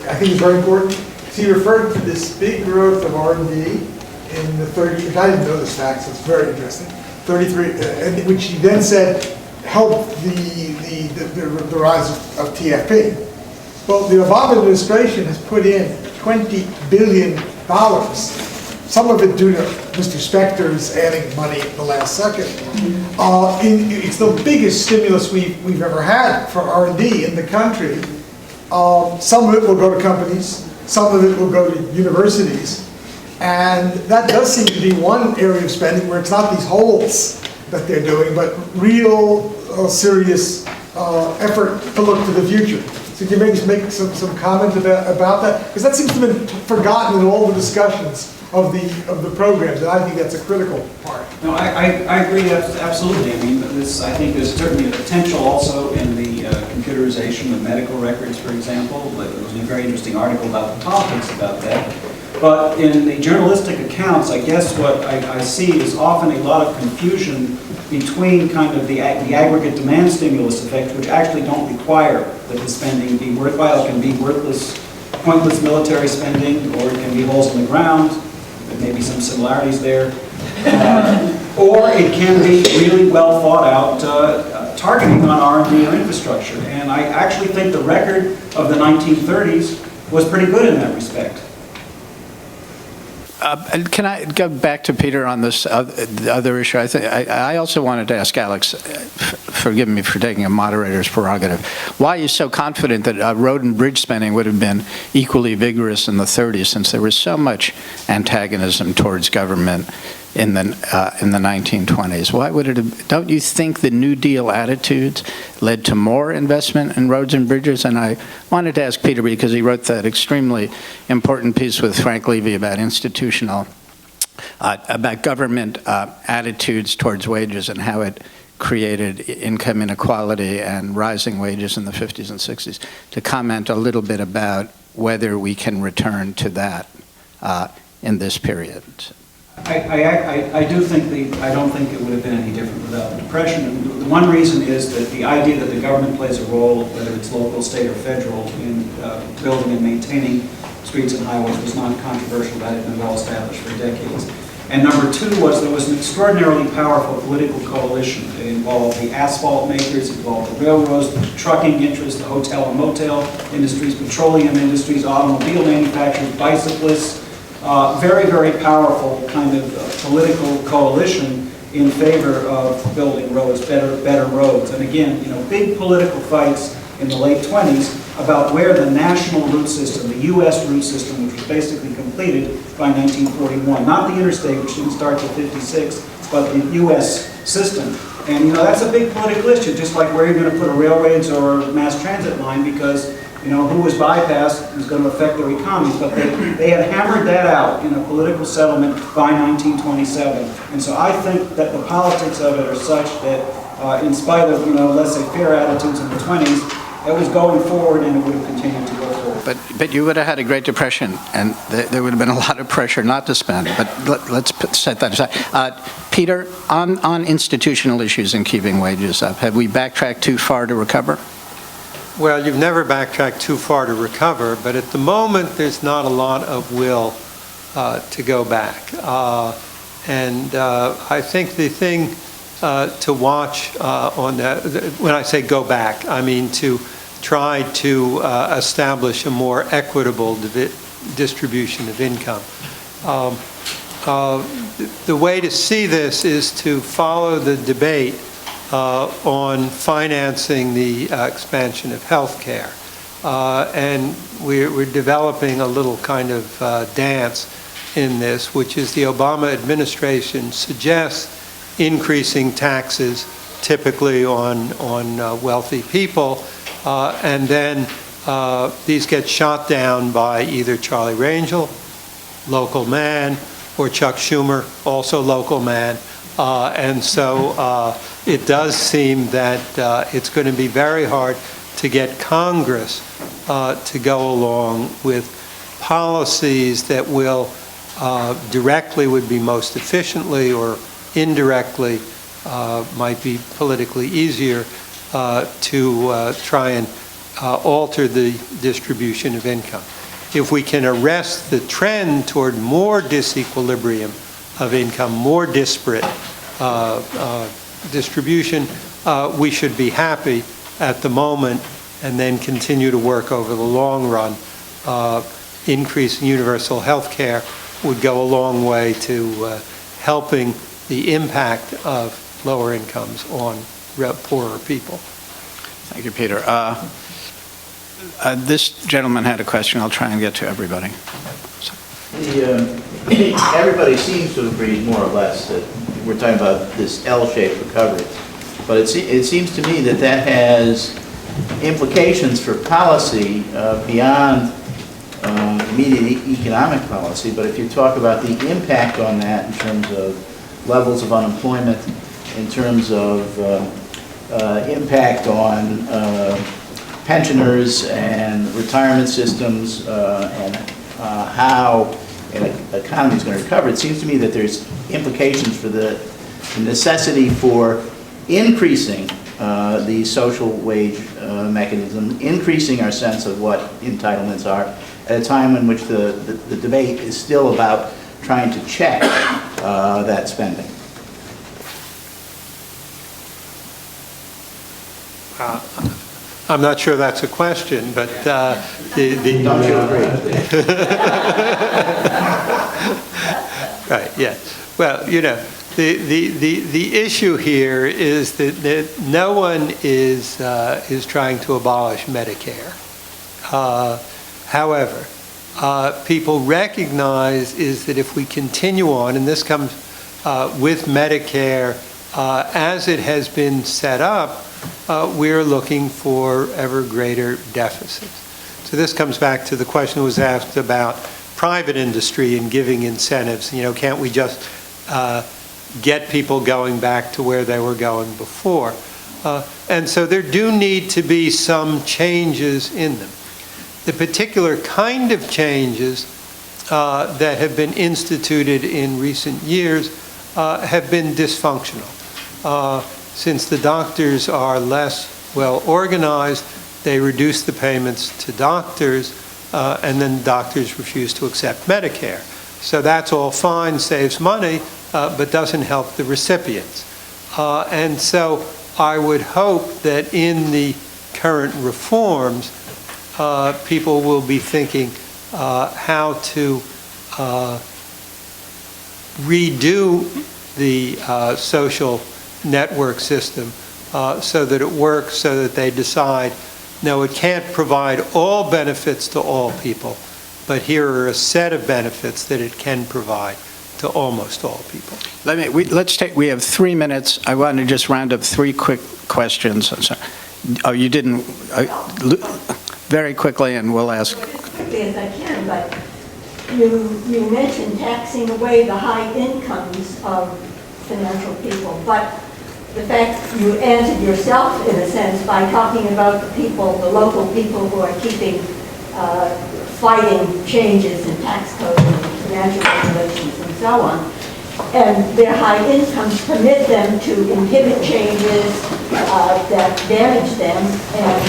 I think is very important. So he referred to this big growth of R&D in the 30s, which I didn't know this fact, so it's very interesting. 33, and which he then said helped the rise of TFP. Well, the Obama administration has put in $20 billion, some of it due to Mr. Specter's adding money at the last second. It's the biggest stimulus we've ever had for R&D in the country. Some of it will go to companies, some of it will go to universities, and that does seem to be one area of spending where it's not these holes that they're doing, but real serious effort to look to the future. So can you maybe make some comment about that? Because that seems to have been forgotten in all the discussions of the programs, and I think that's a critical part. No, I agree absolutely. I mean, I think there's certainly a potential also in the computerization of medical records, for example. There was a very interesting article about the politics about that. But in the journalistic accounts, I guess what I see is often a lot of confusion between kind of the aggregate demand stimulus effects, which actually don't require that the spending be worthwhile. It can be worthless, pointless military spending, or it can be holes in the ground. There may be some similarities there. Or it can be really well thought out targeting on R&D or infrastructure. And I actually think the record of the 1930s was pretty good in that respect. And can I go back to Peter on this other issue? I also wanted to ask Alex, forgive me for taking a moderator's prerogative, why are you so confident that road and bridge spending would have been equally vigorous in the 30s, since there was so much antagonism towards government in the 1920s? Why would it have, don't you think the New Deal attitudes led to more investment in roads and bridges? And I wanted to ask Peter, because he wrote that extremely important piece with Frank Levy about about government attitudes towards wages and how it created income inequality and rising wages in the 50s and 60s, to comment a little bit about whether we can return to that in this period. I do think I don't think it would have been any different without the Depression. And the one reason is that the idea that the government plays a role, whether it's local, state, or federal, in building and maintaining streets and highways was not controversial. That had been well established for decades. And number two was there was an extraordinarily powerful political coalition. It involved the asphalt makers, it involved the railroads, the trucking interests, the hotel and motel industries, petroleum industries, automobile manufacturers, bicyclists. Very, very powerful kind of political coalition in favor of building roads, better roads. And again, big political fights in the late 20s about where the national route system, the U.S. route system, which was basically completed by 1941, not the interstate, which didn't start till 56, but the U.S. system. And that's a big political issue, just like where you're going to put a railroads or a mass transit line, because who was bypassed is going to affect their economies. But they had hammered that out in a political settlement by 1927. And so I think that the politics of it are such that in spite of, laissez-faire attitudes in the 20s, it was going forward and it would have continued to go forward. But you would have had a Great Depression, and there would have been a lot of pressure not to spend. But let's set that aside. Peter, on institutional issues and keeping wages up, have we backtracked too far to recover? Well, you've never backtracked too far to recover, but at the moment there's not a lot of will to go back. And I think the thing to watch on that, when I say go back, I mean to try to establish a more equitable distribution of income. The way to see this is to follow the debate on financing the expansion of health care. And we're developing a little kind of dance in this, which is the Obama administration suggests increasing taxes, typically on wealthy people, and then these get shot down by either Charlie Rangel, local man, or Chuck Schumer, also local man. And so it does seem that it's going to be very hard to get Congress to go along with policies that will directly would be most efficiently, or indirectly might be politically easier to try and alter the distribution of income. If we can arrest the trend toward more disequilibrium of income, more disparate distribution, we should be happy at the moment, and then continue to work over the long run. Increasing universal health care would go a long way to helping the impact of lower incomes on poorer people. Thank you, Peter. This gentleman had a question. I'll try and get to everybody. Everybody seems to agree, more or less, that we're talking about this L-shaped recovery. But it seems to me that that has implications for policy beyond immediate economic policy. But if you talk about the impact on that in terms of levels of unemployment, in terms of impact on pensioners and retirement systems, and how an economy is going to recover, it seems to me that there's implications for the necessity for increasing the social wage mechanism, increasing our sense of what entitlements are, at a time in which the debate is still about trying to check that spending. I'm not sure that's a question, but Don't you agree? Right, yeah. Well, you know, the issue here is that no one is trying to abolish Medicare. However, people recognize is that if we continue on, and this comes with Medicare as it has been set up, we're looking for ever greater deficits. So this comes back to the question that was asked about private industry and giving incentives. You know, can't we just get people going back to where they were going before? And so there do need to be some changes in them. The particular kind of changes that have been instituted in recent years have been dysfunctional. Since the doctors are less well organized, they reduce the payments to doctors, and then doctors refuse to accept Medicare. So that's all fine, saves money, but doesn't help the recipients. And so I would hope that in the current reforms, people will be thinking how to redo the social network system so that it works, so that they decide, no, it can't provide all benefits to all people, but here are a set of benefits that it can provide to almost all people. We have 3 minutes. I want to just round up 3 quick questions. Oh, you didn't, very quickly, and we'll ask. As quickly as I can, but you mentioned taxing away the high incomes of financial people, but the fact you answered yourself, in a sense, by talking about the people, the local people who are fighting changes in tax code and financial regulations and so on, and their high incomes permit them to inhibit changes that damage them and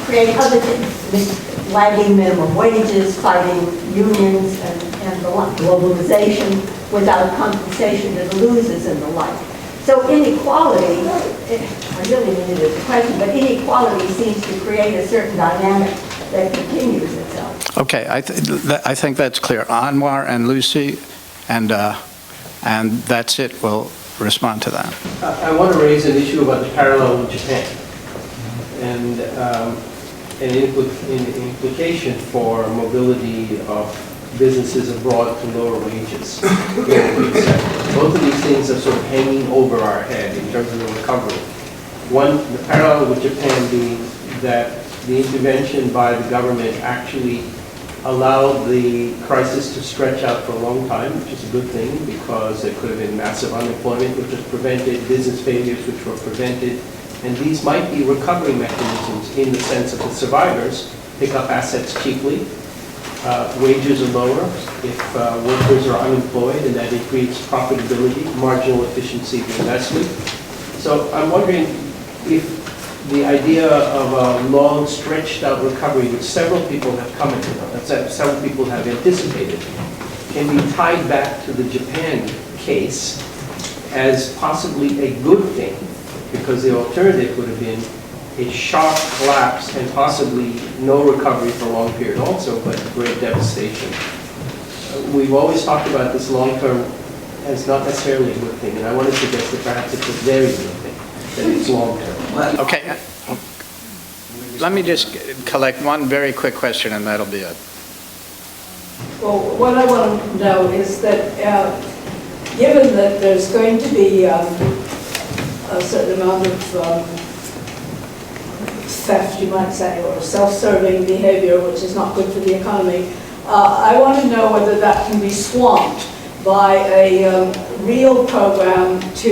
create other things, lagging minimum wages, fighting unions, and the like, globalization without compensation to the losers and the like. So inequality, I really mean it as a question, but inequality seems to create a certain dynamic that continues itself. Okay, I think that's clear. Anwar and Lucy, and that's it. We'll respond to that. I want to raise an issue about the parallel with Japan and an implication for mobility of businesses abroad to lower wages. Both of these things are sort of hanging over our head in terms of the recovery. One, the parallel with Japan being that the intervention by the government actually allowed the crisis to stretch out for a long time, which is a good thing because there could have been massive unemployment, which was prevented, business failures, which were prevented, and these might be recovery mechanisms in the sense that the survivors pick up assets cheaply, wages are lower if workers are unemployed, and that increases profitability, marginal efficiency of the investment. So I'm wondering if the idea of a long, stretched-out recovery, which several people have commented on, that several people have anticipated, can be tied back to the Japan case as possibly a good thing, because the alternative would have been a sharp collapse and possibly no recovery for a long period also, but great devastation. We've always talked about this long-term as not necessarily a good thing, and I want to suggest that perhaps it's a very good thing, that it's long-term. Okay. Let me just collect one very quick question, and that'll be it. Well, what I want to know is that given that there's going to be a certain amount of theft, you might say, or self-serving behavior, which is not good for the economy, I want to know whether that can be swamped by a real program to,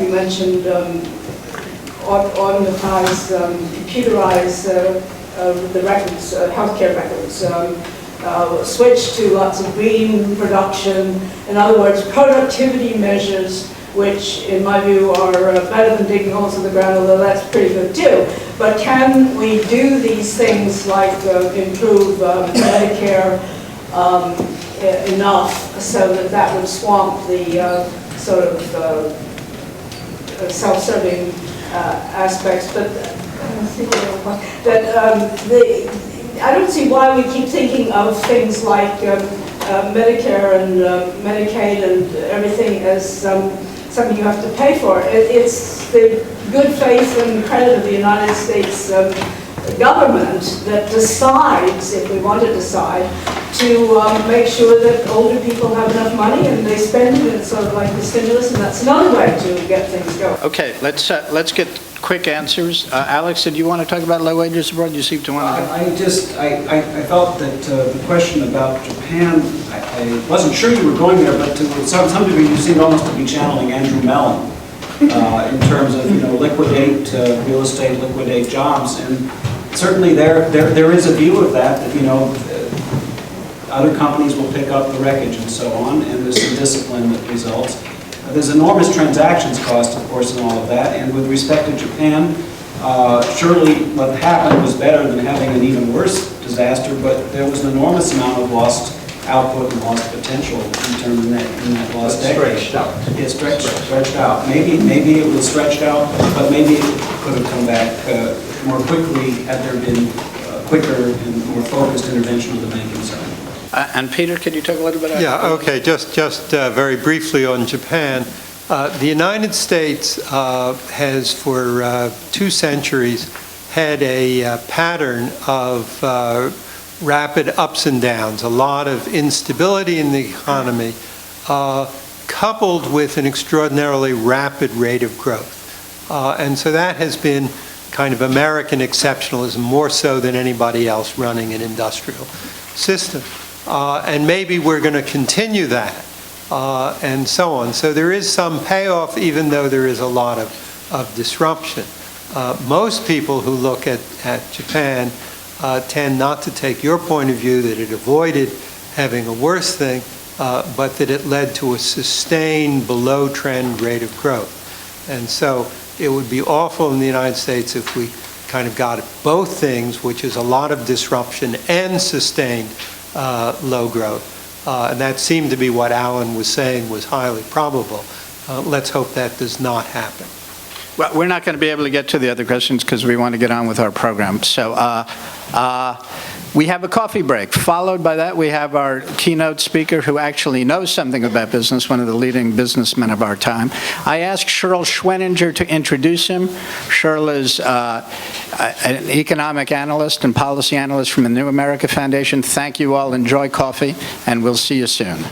you mentioned, automatize, computerize the records, healthcare records, switch to lots of green production. In other words, productivity measures, which in my view are better than digging holes in the ground, although that's pretty good too. But can we do these things like improve Medicare enough so that that would swamp the sort of self-serving aspects, but I don't see why we keep thinking of things like Medicare and Medicaid and everything as something you have to pay for. It's the good faith and credit of the United States government that decides, if we want to decide, to make sure that older people have enough money and they spend it. It's sort of like the stimulus, and that's another way to get things going. Okay, let's get quick answers. Alex, did you want to talk about low wages abroad? You seem to want to. I felt that the question about Japan, I wasn't sure you were going there, but to some degree you seemed almost to be channeling Andrew Mellon in terms of, liquidate real estate, liquidate jobs, and certainly there is a view of that, other companies will pick up the wreckage and so on, and there's some discipline that results. There's enormous transactions cost, of course, in all of that, and with respect to Japan, surely what happened was better than having an even worse disaster, but there was an enormous amount of lost output and lost potential in terms of that lost decade. Stretched out. Yeah, stretched out. Maybe it was stretched out, but maybe it could have come back more quickly had there been quicker and more focused intervention of the banking side. And Peter, could you talk a little bit about that? Yeah, okay, just very briefly on Japan. The United States has for 2 centuries had a pattern of rapid ups and downs, a lot of instability in the economy, coupled with an extraordinarily rapid rate of growth. And so that has been kind of American exceptionalism, more so than anybody else running an industrial system. And maybe we're going to continue that, and so on. So there is some payoff, even though there is a lot of disruption. Most people who look at Japan tend not to take your point of view that it avoided having a worse thing, but that it led to a sustained below-trend rate of growth. And so it would be awful in the United States if we kind of got both things, which is a lot of disruption and sustained low growth. And that seemed to be what Alan was saying was highly probable. Let's hope that does not happen. Well, we're not going to be able to get to the other questions because we want to get on with our program. So we have a coffee break. Followed by that, we have our keynote speaker who actually knows something about business, one of the leading businessmen of our time. I asked Cheryl Schweninger to introduce him. Cheryl is an economic analyst and policy analyst from the New America Foundation. Thank you all. Enjoy coffee, and we'll see you soon.